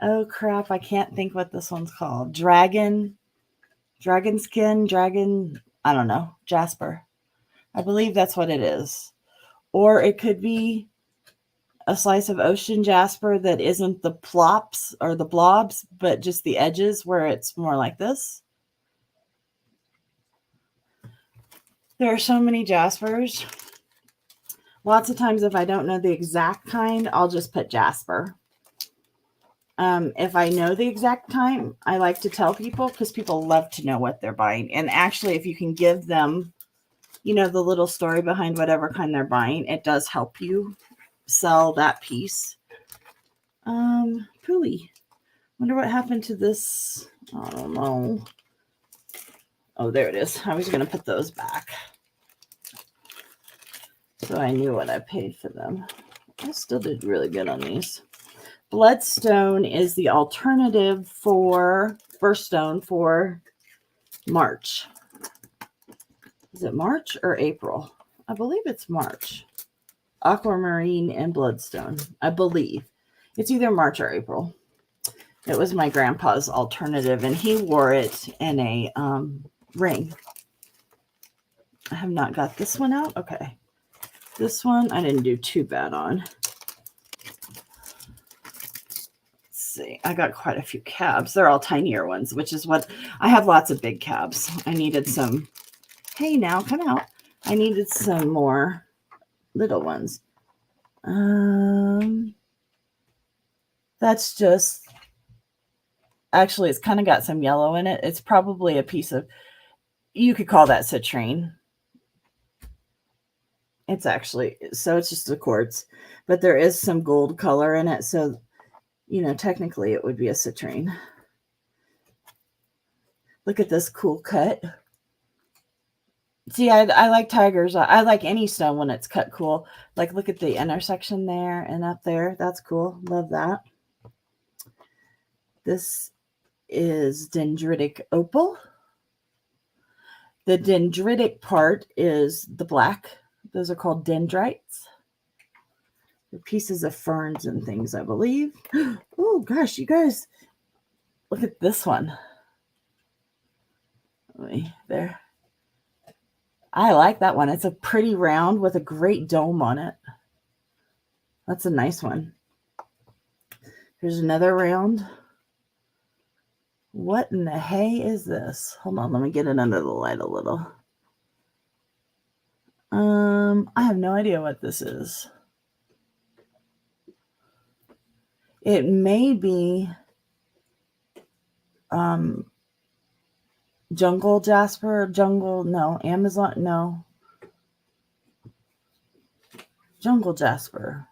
oh crap, I can't think what this one's called. Dragon skin, I don't know, jasper. I believe that's what it is. Or it could be a slice of ocean jasper that isn't the plops or the blobs, but just the edges where it's more like this. There are so many jaspers. Lots of times if I don't know the exact kind, I'll just put jasper. If I know the exact time, I like to tell people because people love to know what they're buying. And actually, if you can give them, you know, the little story behind whatever kind they're buying, it does help you sell that piece. Pulley. Wonder what happened to this. I don't know. Oh, there it is. I was going to put those back. So I knew what I paid for them. I still did really good on these. Bloodstone is the alternative for birthstone for March. Is it March or April? I believe it's March. Aquamarine and bloodstone. I believe. It's either March or April. It was my grandpa's alternative, and he wore it in a ring. I have not got this one out. Okay. This one I didn't do too bad on. See, I got quite a few cabs. They're all tinier ones, which is what I have. Lots of big cabs. I needed some. Hey, now come out. I needed some more little ones. That's just actually, it's kind of got some yellow in it. It's probably a piece of, you could call that citrine. It's actually, so it's just a quartz, but there is some gold color in it. So, you know, technically it would be a citrine. Look at this cool cut. See, I like tigers. I like any stone when it's cut cool. Like, look at the intersection there and up there. That's cool. Love that. This is Dendritic Opal. The dendritic part is the black. Those are called dendrites. They're pieces of ferns and things, I believe. Oh, gosh, you guys. Look at this one. There. I like that one. It's a pretty round with a great dome on it. That's a nice one. Here's another round. What in the hay is this? Hold on, let me get it under the light a little. I have no idea what this is. It may be jungle jasper, Amazon, no. Jungle jasper.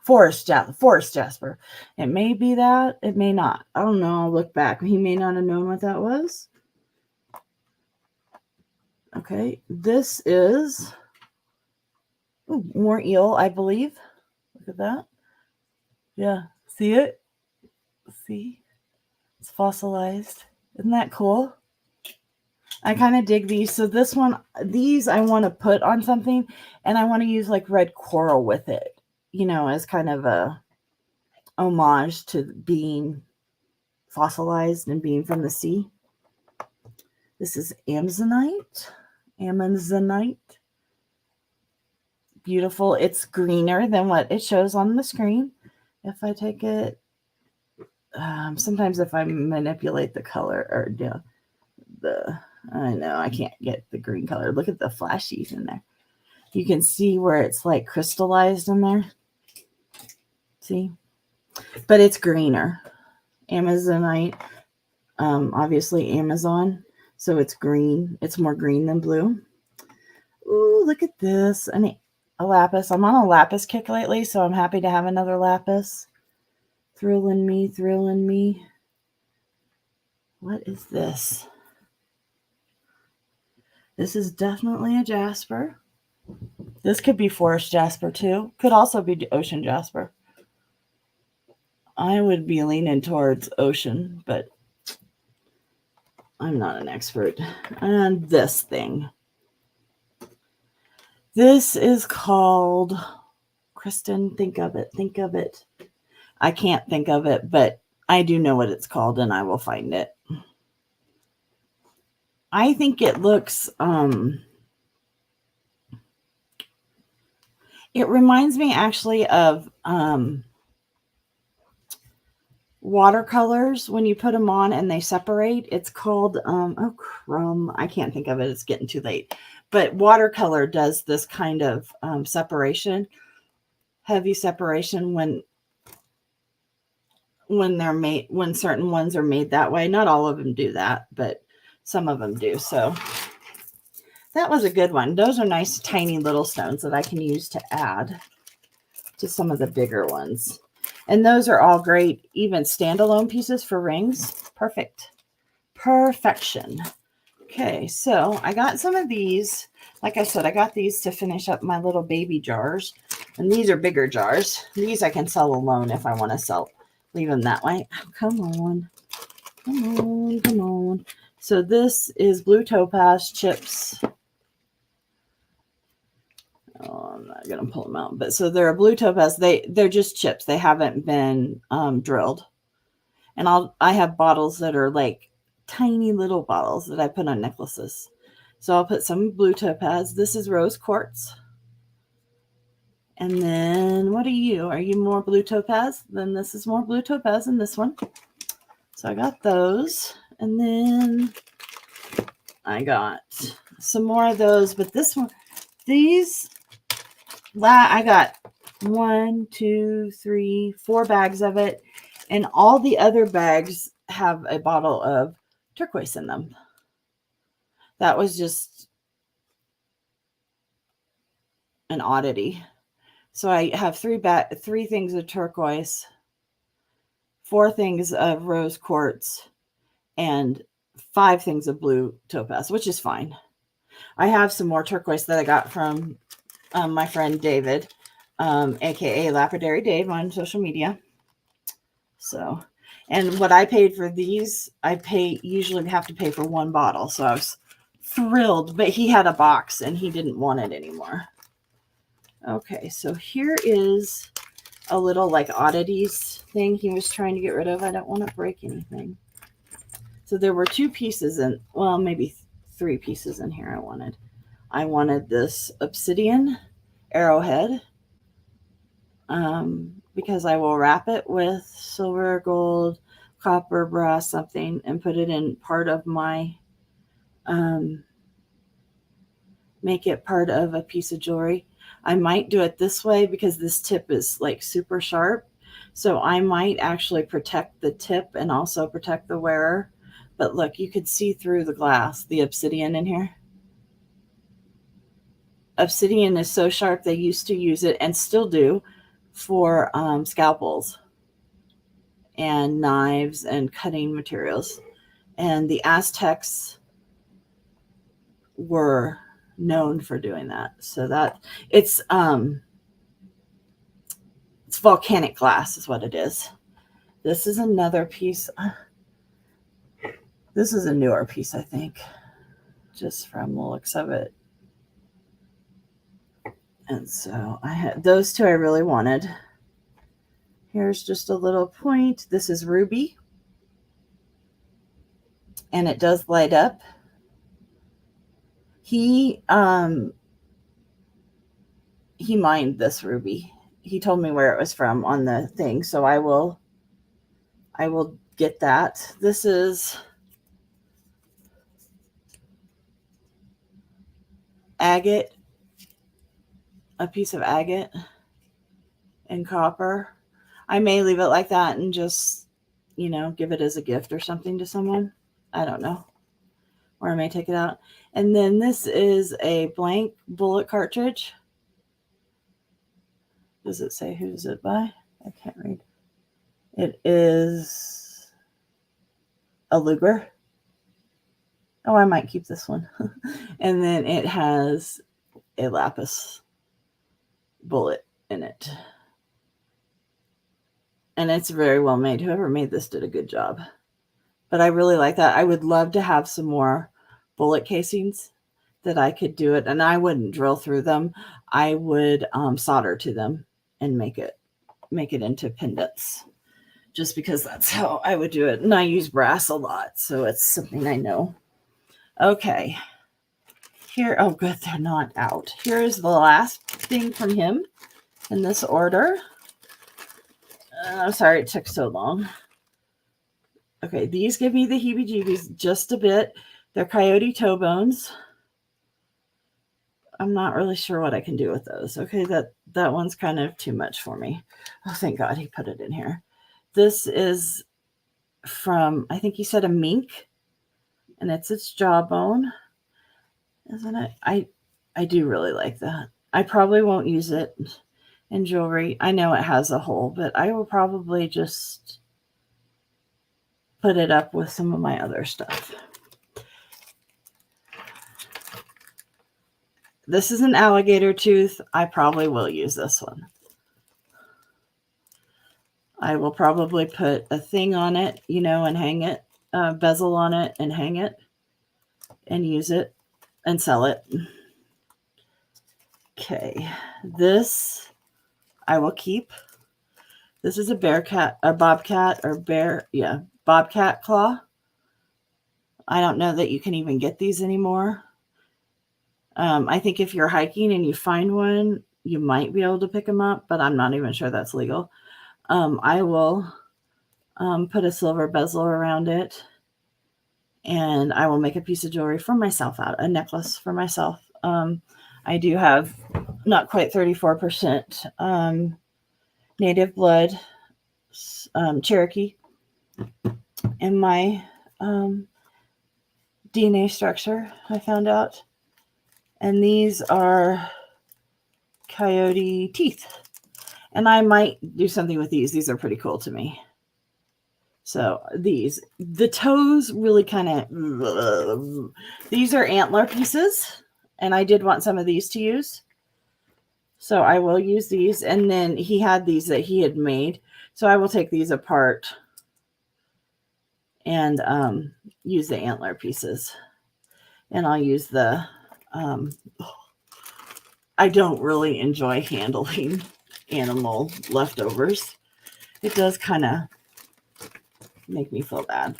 Forest jasper. It may be that. It may not. I don't know. I'll look back. He may not have known what that was. Okay. This is more eel, I believe. Look at that. Yeah. See it? See? It's fossilized. Isn't that cool? I kind of dig these. So this one, these I want to put on something, and I want to use like red coral with it, you know, as kind of a homage to being fossilized and being from the sea. This is Amazonite. Beautiful. It's greener than what it shows on the screen. If I take it, sometimes if I manipulate the color or I know I can't get the green color. Look at the flashies in there. You can see where it's like crystallized in there. See? But it's greener. Amazonite, obviously Amazon. So it's green. It's more green than blue. Ooh, look at this. A lapis. I'm on a lapis kick lately, so I'm happy to have another lapis. Thrilling me, thrilling me. What is this? This is definitely a jasper. This could be forest jasper too. Could also be ocean jasper. I would be leaning towards ocean, but I'm not an expert. And this thing. This is called, Kristen, think of it. Think of it. I can't think of it, but I do know what it's called and I will find it. I think it looks, it reminds me actually of watercolors when you put them on and they separate. It's called, oh, crumb. I can't think of it. It's getting too late. But watercolor does this kind of separation, heavy separation when they're made, when certain ones are made that way. Not all of them do that, but some of them do. So that was a good one. Those are nice, tiny little stones that I can use to add to some of the bigger ones. And those are all great, even standalone pieces for rings. Perfect. Perfection. Okay, so I got some of these. Like I said, I got these to finish up my little baby jars. And these are bigger jars. These I can sell alone if I want to sell. Leave them that way. Oh, come on. Come on, come on. So this is blue topaz chips. Oh, I'm not going to pull them out. But so they're a blue topaz. They're just chips. They haven't been drilled. And I have bottles that are like tiny little bottles that I put on necklaces. So I'll put some blue topaz. This is rose quartz. And then what are you? Are you more blue topaz? Then this is more blue topaz than this one. So I got those. And then I got some more of those. But this one, these, I got 1, 2, 3, 4 bags of it. And all the other bags have a bottle of turquoise in them. That was just an oddity. So I have 3 things of turquoise, 4 things of rose quartz, and 5 things of blue topaz, which is fine. I have some more turquoise that I got from my friend David, aka Lapidary Dave on social media. So, and what I paid for these, usually have to pay for 1 bottle. So I was thrilled, but he had a box and he didn't want it anymore. Okay, so here is a little like oddities thing he was trying to get rid of. I don't want to break anything. So there were 2 pieces in, well, maybe 3 pieces in here I wanted this Obsidian Arrowhead because I will wrap it with silver, gold, copper, brass, something, and put it in part of my, make it part of a piece of jewelry. I might do it this way because this tip is like super sharp. So I might actually protect the tip and also protect the wearer. But look, you could see through the glass, the obsidian in here. Obsidian is so sharp, they used to use it and still do for scalpels and knives and cutting materials. And the Aztecs were known for doing that. So that it's volcanic glass is what it is. This is another piece. This is a newer piece, I think, just from the looks of it. And so I had those 2 I really wanted. Here's just a little point. This is ruby. And it does light up. He mined this ruby. He told me where it was from on the thing, so I will get that. This is agate a piece of agate and copper. I may leave it like that and just, give it as a gift or something to someone. I don't know. Or I may take it out. And then this is a blank bullet cartridge. Does it say who's it by? I can't read. It is a Luger. Oh, I might keep this one. And then it has a lapis bullet in it. And it's very well made. Whoever made this did a good job. But I really like that. I would love to have some more bullet casings that I could do it. And I wouldn't drill through them. I would solder to them and make it into pendants. Just because that's how I would do it. And I use brass a lot. So it's something I know. Okay. Here. Oh, good. They're not out. Here is the last thing from him in this order. I'm sorry it took so long. Okay, these give me the heebie-jeebies just a bit. They're coyote toe bones. I'm not really sure what I can do with those. Okay, that one's kind of too much for me. Oh, thank God he put it in here. This is from, I think he said a mink, and it's its jawbone, isn't it? I do really like that. I probably won't use it in jewelry. I know it has a hole, but I will probably just put it up with some of my other stuff. This is an alligator tooth. I probably will use this one. I will probably put a thing on it, and hang it, bezel on it and hang it and use it and sell it. Okay, this I will keep. This is a bobcat claw. I don't know that you can even get these anymore. I think if you're hiking and you find one, you might be able to pick them up, but I'm not even sure that's legal. I will put a silver bezel around it, and I will make a piece of jewelry for myself a necklace for myself. I do have not quite 34% native blood, Cherokee in my DNA structure, I found out. And these are Coyote Teeth. And I might do something with these. These are pretty cool to me. So the toes really kind of, these are antler pieces. And I did want some of these to use. So I will use these. And then he had these that he had made. So I will take these apart and use the antler pieces. And I'll use the, I don't really enjoy handling animal leftovers. It does kind of make me feel bad.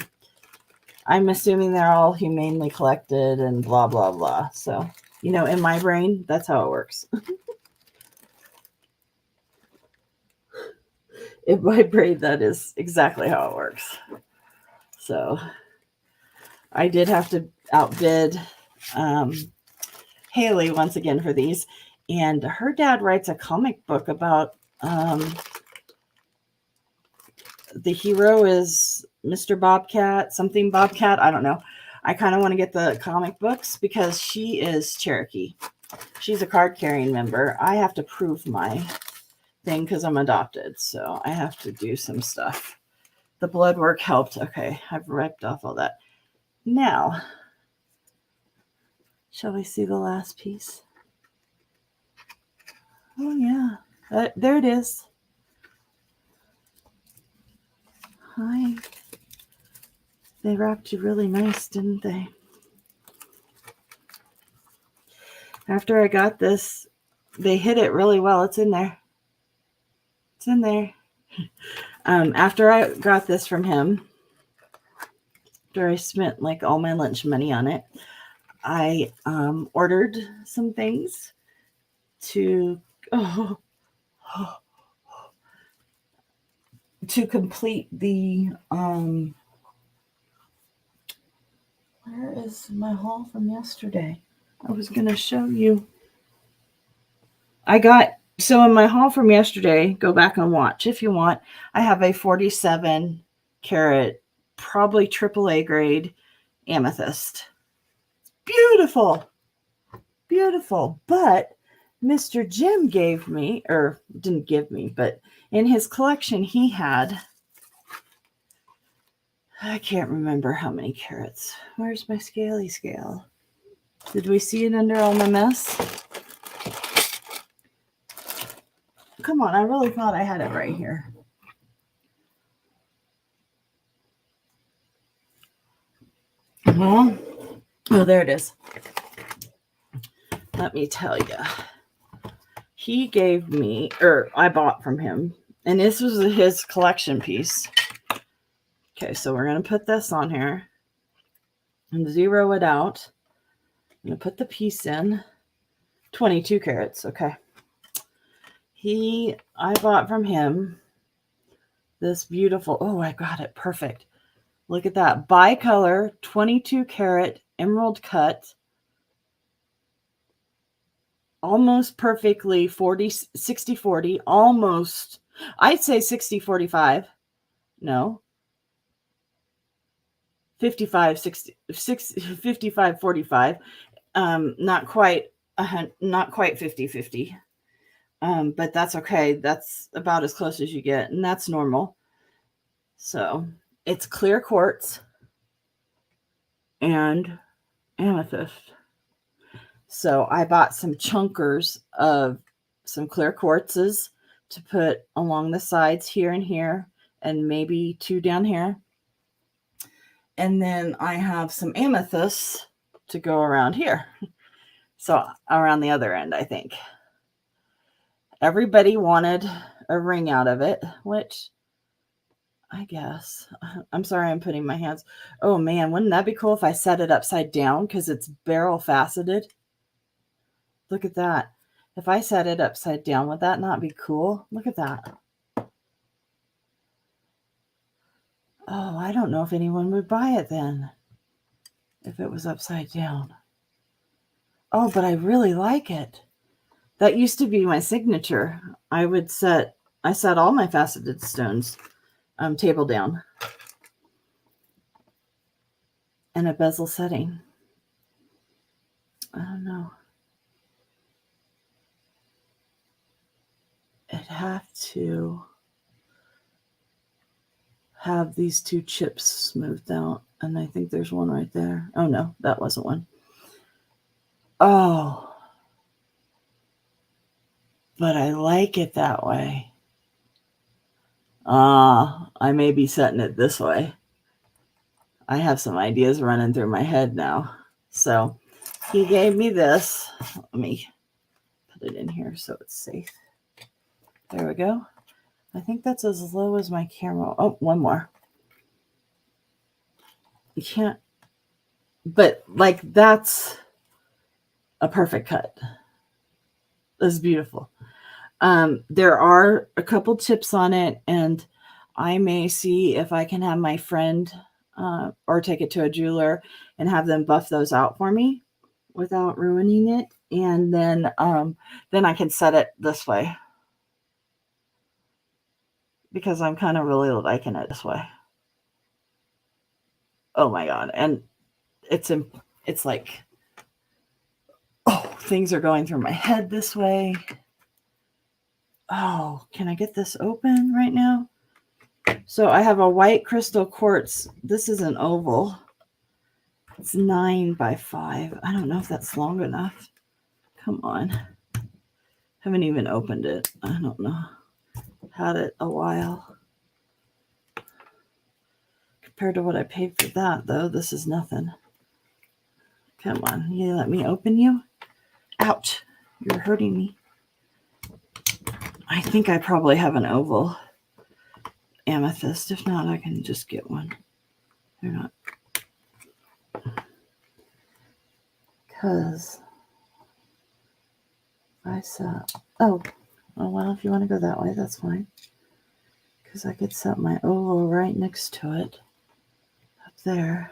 I'm assuming they're all humanely collected and blah, blah, blah. So, in my brain, that's how it works. In my brain, that is exactly how it works. So, I did have to outbid Haley once again for these. And her dad writes a comic book about the hero is Mr. Bobcat, something Bobcat. I don't know. I kind of want to get the comic books because she is Cherokee. She's a card carrying member. I have to prove my thing because I'm adopted. So I have to do some stuff. The blood work helped. Okay, I've wiped off all that. Now, shall we see the last piece? Oh, yeah. There it is. Hi. They wrapped you really nice, didn't they? After I got this, they hid it really well. It's in there. It's in there. After I got this from him, after I spent like all my lunch money on it, I ordered some things to to complete the where is my haul from yesterday? I was going to show you. So in my haul from yesterday, go back and watch if you want. I have a 47 carat, probably AAA grade amethyst. Beautiful. Beautiful. But Mr. Jim gave me, or didn't give me, but in his collection he had, I can't remember how many carats. Where's my scaly scale? Did we see it under all my mess? Come on, I really thought I had it right here. Oh, there it is. Let me tell you. He gave me, or I bought from him, and this was his collection piece. Okay, so we're going to put this on here and zero it out. I'm going to put the piece in. 22 carats, okay. I bought from him this beautiful, oh, I got it, perfect. Look at that, bicolor, 22 carat emerald cut, almost perfectly 60-40, almost, I'd say 60-45, no, 55-45, not quite 50-50. But that's okay. That's about as close as you get, and that's normal. So it's clear quartz and amethyst. So I bought some chunkers of some clear quartzes to put along the sides here and here, and maybe 2 down here. And then I have some amethysts to go around here. So around the other end, I think. Everybody wanted a ring out of it, which I guess. I'm sorry I'm putting my hands. Oh man, wouldn't that be cool if I set it upside down because it's barrel faceted? Look at that. If I set it upside down, would that not be cool? Look at that. Oh, I don't know if anyone would buy it then if it was upside down. Oh, but I really like it. That used to be my signature. I set all my faceted stones table down in a bezel setting. I don't know. It'd have to have these 2 chips smoothed out, and I think there's one right there. Oh no, that wasn't one. Oh, but I like it that way. I may be setting it this way. I have some ideas running through my head now. So he gave me this. Let me put it in here so it's safe. There we go. I think that's as low as my camera. Oh, one more. You can't, but like that's a perfect cut. That's beautiful. There are a couple tips on it, and I may see if I can have my friend or take it to a jeweler and have them buff those out for me without ruining it. And then I can set it this way because I'm kind of really liking it this way. Oh my God. And it's like, oh, things are going through my head this way. Oh, can I get this open right now? So I have a white crystal quartz. This is an oval. It's 9 by 5. I don't know if that's long enough. Come on. Haven't even opened it. I don't know. Had it a while. Compared to what I paid for that, though, this is nothing. Come on. You let me open you? Ouch. You're hurting me. I think I probably have an oval amethyst. If not, I can just get one. They're not. Because I saw. Oh, well, if you want to go that way, that's fine. Because I could set my oval right next to it. Up there.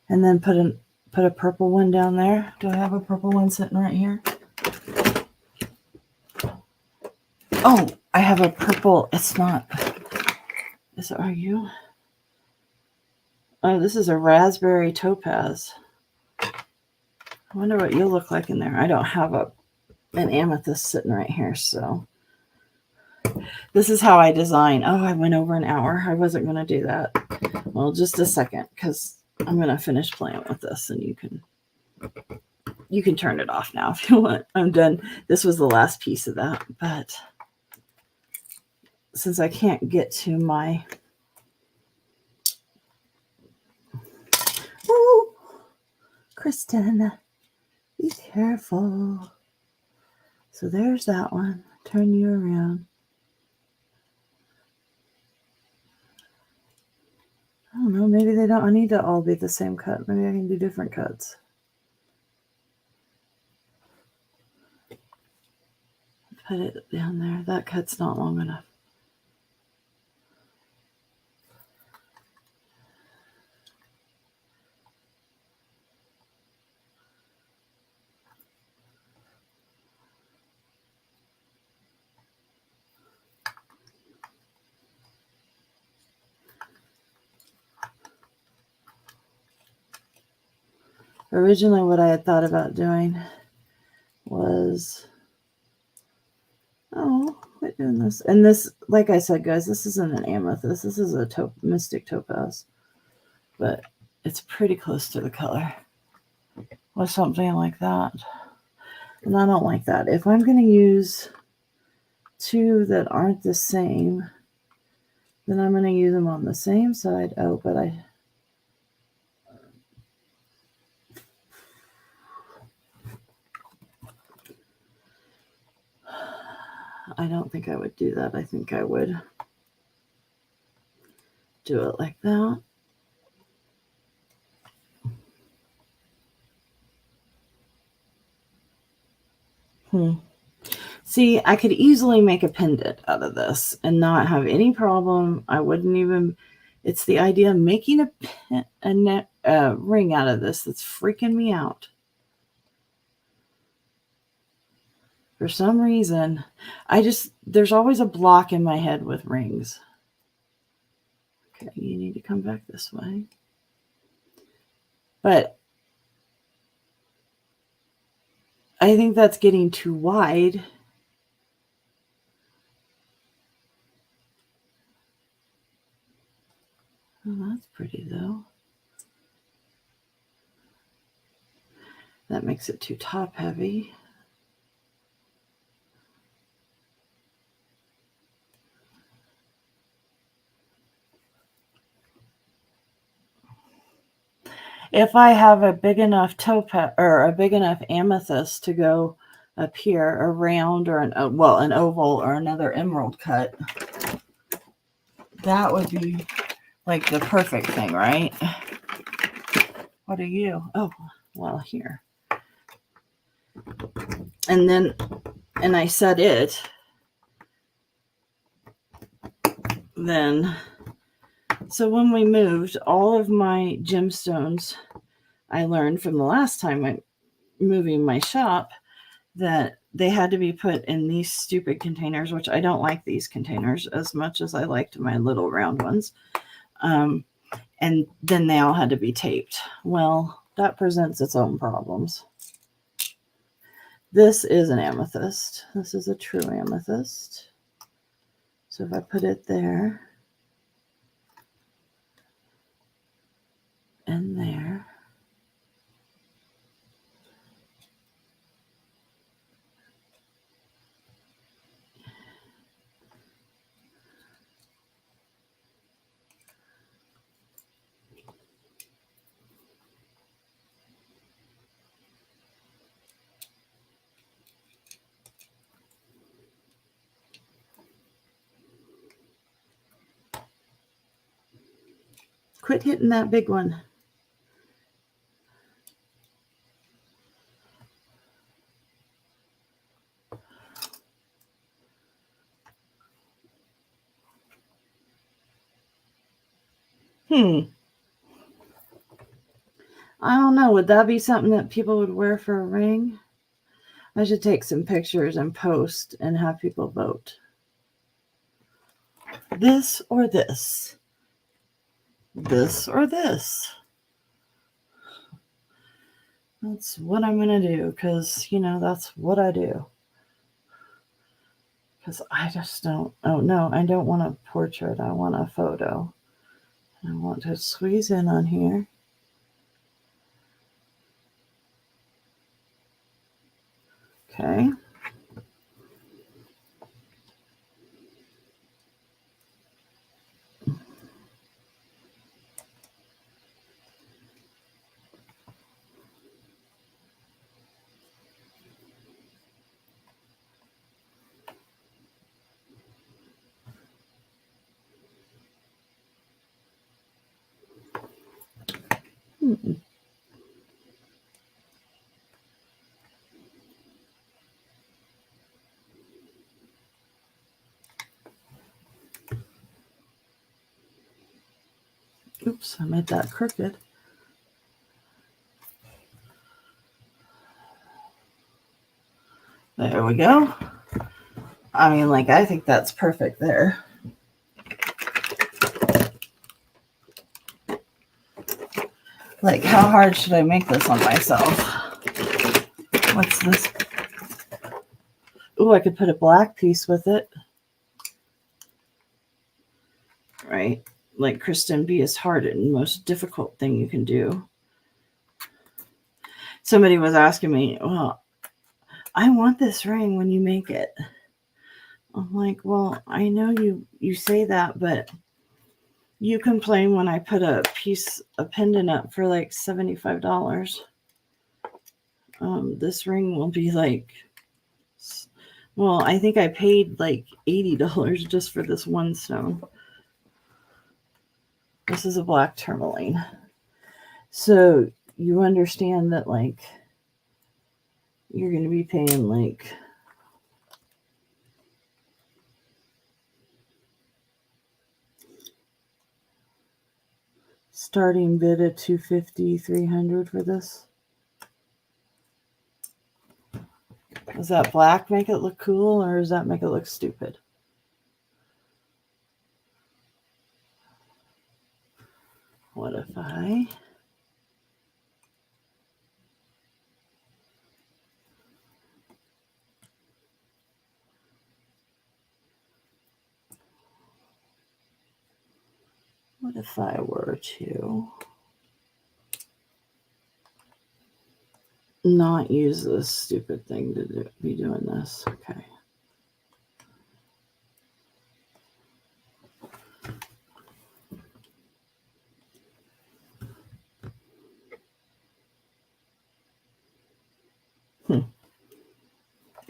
And then put a purple one down there. Do I have a purple one sitting right here? Oh, I have a purple. It's not. Are you? Oh, this is a raspberry topaz. I wonder what you'll look like in there. I don't have an amethyst sitting right here, so this is how I design. Oh, I went over an hour. I wasn't going to do that. Well, just a second, because I'm going to finish playing with this, and you can turn it off now if you want. I'm done. This was the last piece of that, but since I can't get to my... Ooh, Kristen, be careful. So there's that one. Turn you around. I don't know. Maybe they don't need to all be the same cut. Maybe I can do different cuts. Put it down there. That cut's not long enough. Originally, what I had thought about doing was, quit doing this. And this, like I said, guys, this isn't an amethyst. This is a mystic topaz, but it's pretty close to the color. Or something like that. And I don't like that. If I'm going to use two that aren't the same, then I'm going to use them on the same side. Oh, but I don't think I would do that. I think I would do it like that. See, I could easily make a pendant out of this and not have any problem. I wouldn't even... It's the idea of making a ring out of this that's freaking me out. For some reason, there's always a block in my head with rings. Okay, you need to come back this way. But I think that's getting too wide. Oh, that's pretty, though. That makes it too top heavy. If I have a big enough topaz or a big enough amethyst to go up here, around, or an oval or another emerald cut, that would be like the perfect thing, right? What are you? Oh, well, here. And I set it. Then, so when we moved, all of my gemstones, I learned from the last time I'm moving my shop that they had to be put in these stupid containers, which I don't like these containers as much as I liked my little round ones. And then they all had to be taped. Well, that presents its own problems. This is an amethyst. This is a true amethyst. So if I put it there and there, quit hitting that big one. I don't know. Would that be something that people would wear for a ring? I should take some pictures and post and have people vote. This or this? This or this? That's what I'm going to do because, that's what I do. Because I just don't, oh no, I don't want a portrait. I want a photo. I want to squeeze in on here. Okay. Oops, I made that crooked. There we go. I mean, I think that's perfect there. How hard should I make this on myself? What's this? Oh, I could put a black piece with it. Right? Kristen B is hard and most difficult thing you can do. Somebody was asking me, well, I want this ring when you make it. I'm like, well, I know you say that, but you complain when I put a pendant up for $75. This ring will be well, I think I paid $80 just for this one stone. This is a black tourmaline. So you understand that you're going to be paying starting bid at $250, $300 for this. Does that black make it look cool or does that make it look stupid? What if I were to not use this stupid thing to be doing this? Okay.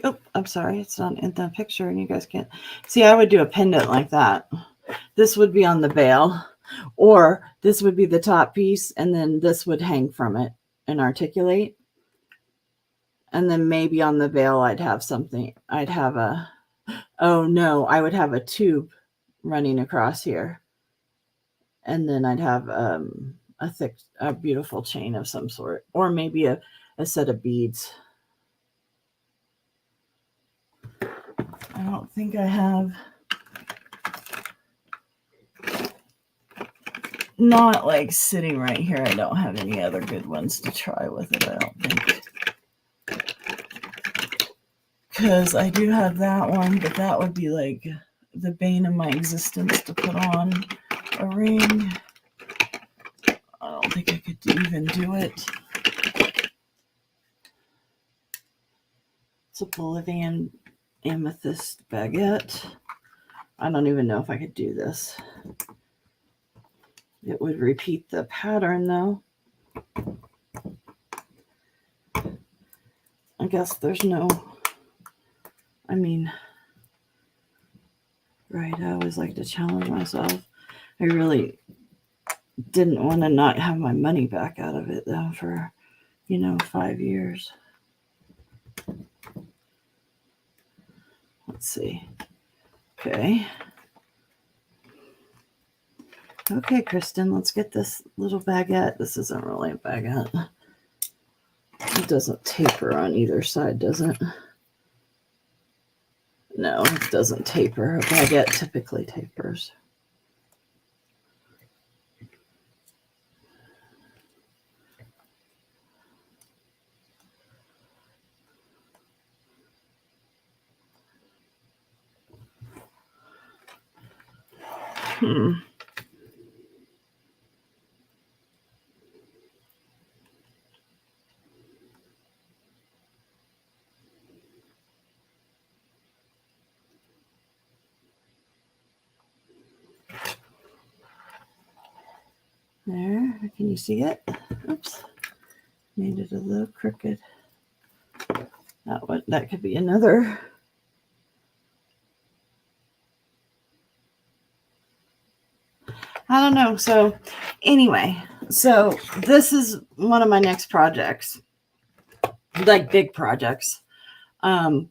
Oh, I'm sorry. It's not in the picture and you guys can't see. I would do a pendant like that. This would be on the bail, or this would be the top piece and then this would hang from it and articulate. And then maybe on the veil, I'd have something. I'd have I would have a tube running across here. And then I'd have a beautiful chain of some sort, or maybe a set of beads. I don't think I have. Not sitting right here. I don't have any other good ones to try with it, I don't think. Because I do have that one, but that would be the bane of my existence to put on a ring. I don't think I could even do it. It's a Bolivian Amethyst Baguette. I don't even know if I could do this. It would repeat the pattern though. I guess there's no, right, I always like to challenge myself. I really didn't want to not have my money back out of it though for, 5 years. Let's see. Okay. Okay, Kristen, let's get this little baguette. This isn't really a baguette. It doesn't taper on either side, does it? No, it doesn't taper. A baguette typically tapers. There, can you see it? Oops, made it a little crooked. That could be another. I don't know. So anyway, so this is one of my next projects, like big projects. I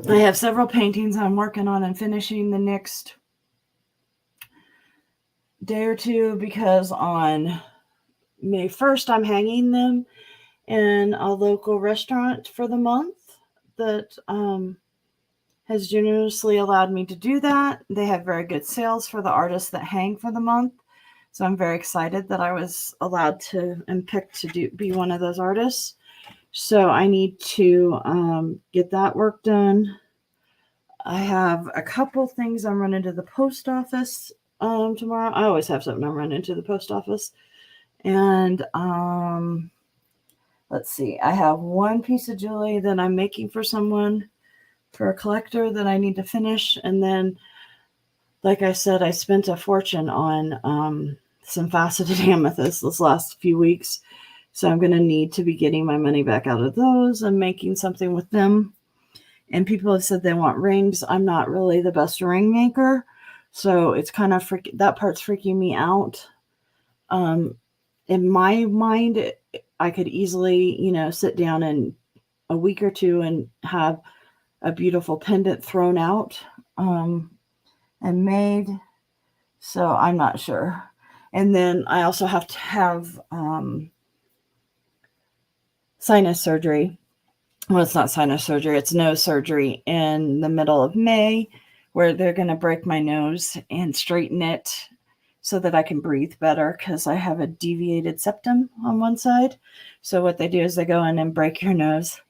have several paintings I'm working on and finishing the next day or two, because on May 1st, I'm hanging them in a local restaurant for the month that has generously allowed me to do that. They have very good sales for the artists that hang for the month. So I'm very excited that I was allowed to and picked to be one of those artists. So I need to get that work done. I have a couple things I'm running to the post office tomorrow. I always have something I'm running to the post office. And let's see. I have one piece of jewelry that I'm making for someone, for a collector, that I need to finish. And then, like I said, I spent a fortune on some faceted amethysts this last few weeks. So I'm going to need to be getting my money back out of those and making something with them. And people have said they want rings. I'm not really the best ring maker. So it's kind of that part's freaking me out. In my mind, I could easily, sit down in a week or two and have a beautiful pendant thrown out and made. So I'm not sure. And then I also have to have sinus surgery. Well, it's not sinus surgery, it's nose surgery in the middle of May, where they're going to break my nose and straighten it so that I can breathe better, because I have a deviated septum on one side. So what they do is they go in and break your nose,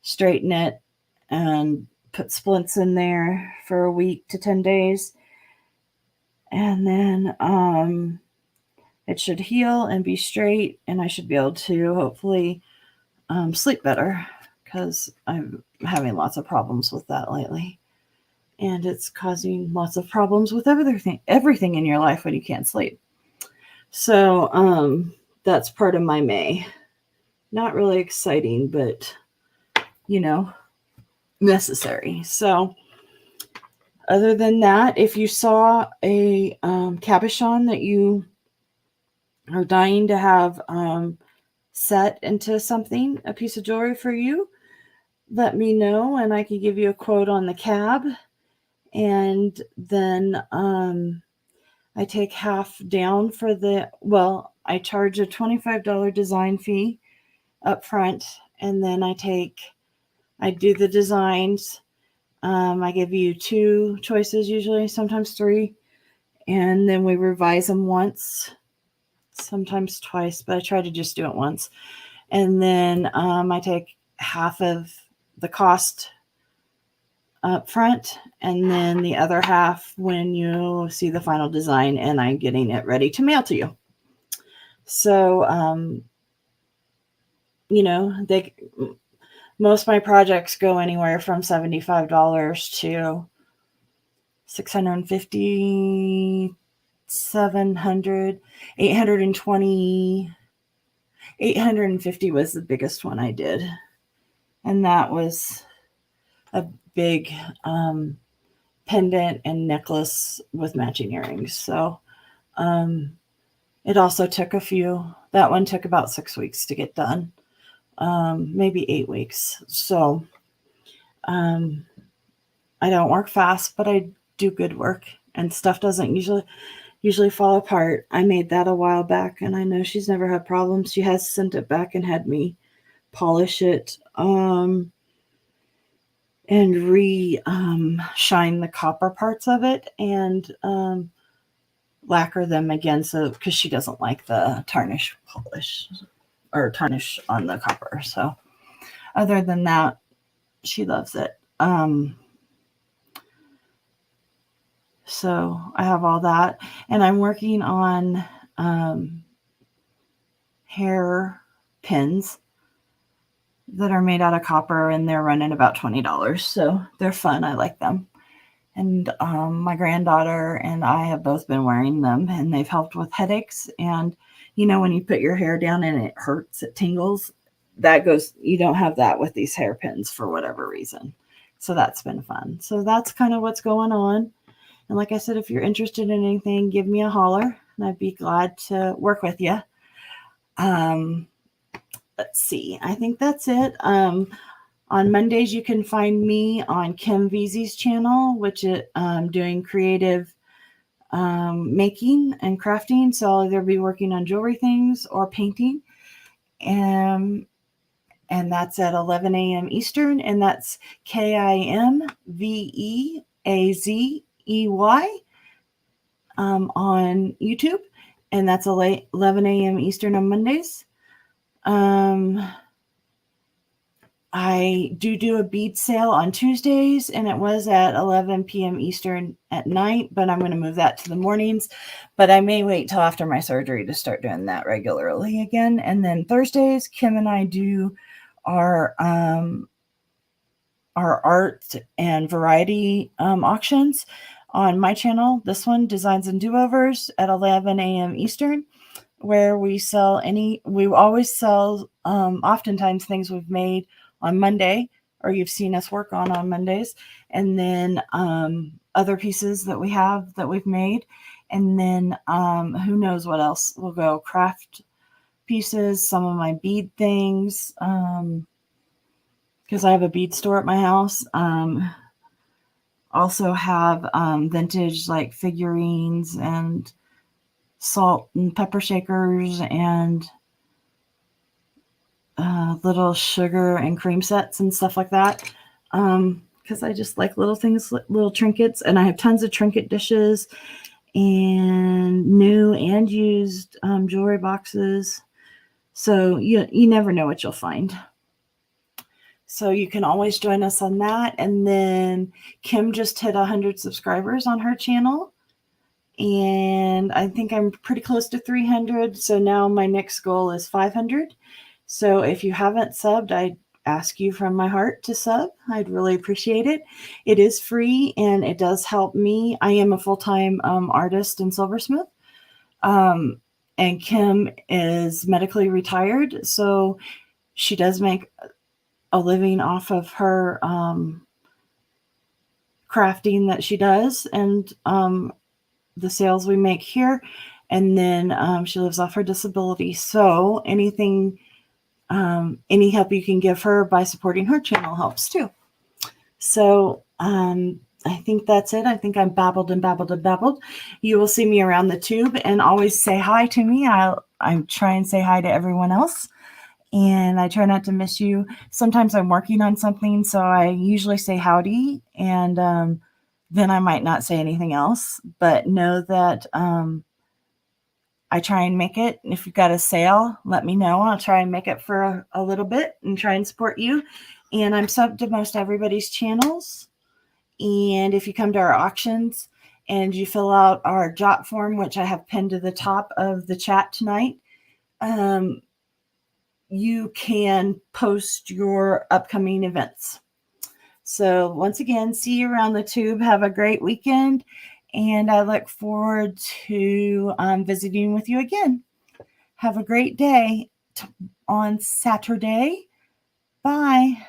straighten it, and put splints in there for a week to 10 days. And then it should heal and be straight, and I should be able to hopefully sleep better, because I'm having lots of problems with that lately. And it's causing lots of problems with everything in your life when you can't sleep. So that's part of my May. Not really exciting, but, necessary. So other than that, if you saw a cabochon that you are dying to have set into something, a piece of jewelry for you, let me know and I can give you a quote on the cab. And then I take half down for I charge a $25 design fee up front, and then I do the designs. I give you 2 choices usually, sometimes 3, and then we revise them once, sometimes twice, but I try to just do it once. And then I take half of the cost up front, and then the other half when you see the final design and I'm getting it ready to mail to you. So, most of my projects go anywhere from $75 to $650, $700, $820. $850 was the biggest one I did. And that was a big pendant and necklace with matching earrings. So it also took that one took about 6 weeks to get done, maybe 8 weeks. So I don't work fast, but I do good work, and stuff doesn't usually fall apart. I made that a while back, and I know she's never had problems. She has sent it back and had me polish it and shine the copper parts of it and lacquer them again, so because she doesn't like the tarnish polish or tarnish on the copper. So other than that, she loves it. So I have all that, and I'm working on hair pins that are made out of copper, and they're running about $20. So they're fun. I like them. And my granddaughter and I have both been wearing them, and they've helped with headaches. And, when you put your hair down and it hurts, it tingles, you don't have that with these hairpins for whatever reason. So that's been fun. So that's kind of what's going on. And like I said, if you're interested in anything, give me a holler, and I'd be glad to work with you. Let's see. I think that's it. On Mondays, you can find me on Kim Veazey's channel, which is doing creative making and crafting. So I'll either be working on jewelry things or painting. And that's at 11 a.m. Eastern. And that's KIMVEAZEY on YouTube. And that's 11 a.m. Eastern on Mondays. I do a bead sale on Tuesdays, and it was at 11 p.m. Eastern at night, but I'm going to move that to the mornings. But I may wait till after my surgery to start doing that regularly again. And then Thursdays, Kim and I do our art and variety auctions on my channel. This one, Designs and Do-Overs, at 11 a.m. Eastern, where we always sell oftentimes things we've made on Monday, or you've seen us work on Mondays, and then other pieces that we've made, and then who knows what else will go. Craft pieces, some of my bead things, because I have a bead store at my house. Also have vintage like figurines and salt and pepper shakers and little sugar and cream sets and stuff like that, because I just like little things, little trinkets. And I have tons of trinket dishes and new and used jewelry boxes. So you never know what you'll find. So you can always join us on that. And then Kim just hit 100 subscribers on her channel, and I think I'm pretty close to 300. So now my next goal is 500. So if you haven't subbed, I ask you from my heart to sub. I'd really appreciate it. It is free, and it does help me. I am a full-time artist and silversmith. And Kim is medically retired, so she does make a living off of her crafting that she does, and the sales we make here. And then she lives off her disability. So anything, any help you can give her by supporting her channel helps too. So I think that's it. I think I'm babbled and babbled and babbled. You will see me around the tube, and always say hi to me. I try and say hi to everyone else, and I try not to miss you. Sometimes I'm working on something, so I usually say howdy, and then I might not say anything else. But know that I try and make it. If you've got a sale, let me know. I'll try and make it for a little bit and try and support you. And I'm subbed to most everybody's channels. And if you come to our auctions and you fill out our jot form, which I have pinned to the top of the chat tonight, you can post your upcoming events. So once again, see you around the tube. Have a great weekend, and I look forward to visiting with you again. Have a great day on Saturday. Bye.